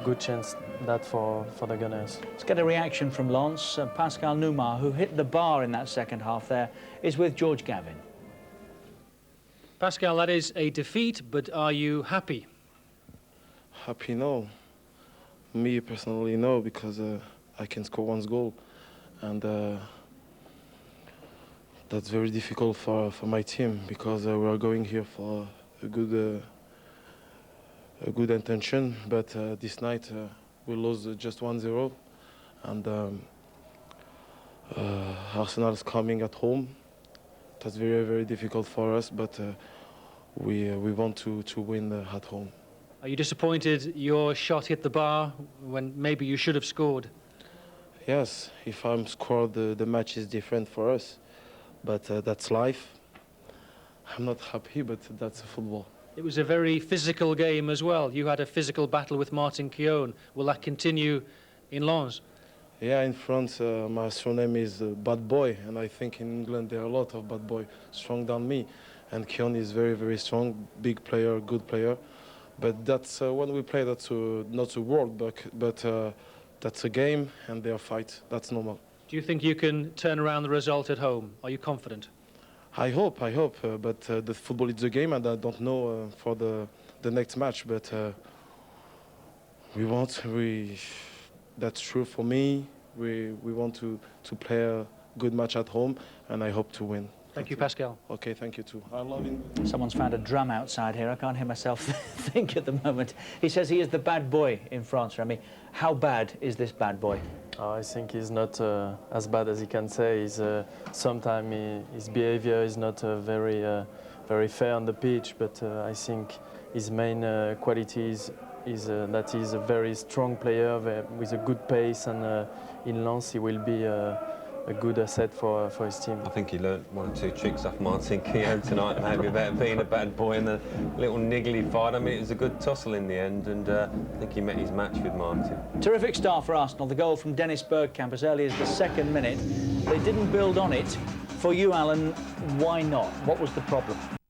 good chance that for the Gunners. Let's get a reaction from Lens. Pascal Nouma, who hit the bar in that second half there, is with George Gavin. Pascal, that is a defeat, but are you happy? Happy, no. Me personally, no, because I can score 1 goal, and that's very difficult for my team because we are going here for a good intention, but this night we lost just 1-0, and Arsenal is coming at home. That's very, very difficult for us, but we want to win at home. Are you disappointed your shot hit the bar when maybe you should have scored? Yes, if I'm scored, the match is different for us, but that's life. I'm not happy, but that's football. It was a very physical game as well. You had a physical battle with Martin Keown. Will that continue in Lens? Yeah, in France, my surname is Bad Boy, and I think in England there are a lot of bad boys strong than me. And Keown is very, very strong, big player, good player. But that's when we play, that's not a world, but that's a game, and they are fight. That's normal. Do you think you can turn around the result at home? Are you confident? I hope, but the football is the game, and I don't know for the next match. But that's true for me. We want to play a good match at home, and I hope to win. Thank you, Pascal. Okay, thank you too. I love him. Someone's found a drum outside here. I can't hear myself think at the moment. He says he is the bad boy in France, Remy. How bad is this bad boy? I think he's not as bad as he can say. Sometimes his behavior is not very fair on the pitch, but I think his main qualities is that he's a very strong player with a good pace, and in Lens he will be a good asset for his team. I think he learnt 1 or 2 tricks off Martin Keown tonight, maybe about being a bad boy and a little niggly fight. I mean, it was a good tussle in the end, and I think he met his match with Martin. Terrific start for Arsenal. The goal from Dennis Bergkamp as early as the 2nd minute. They didn't build on it. For you, Alan, why not? What was the problem?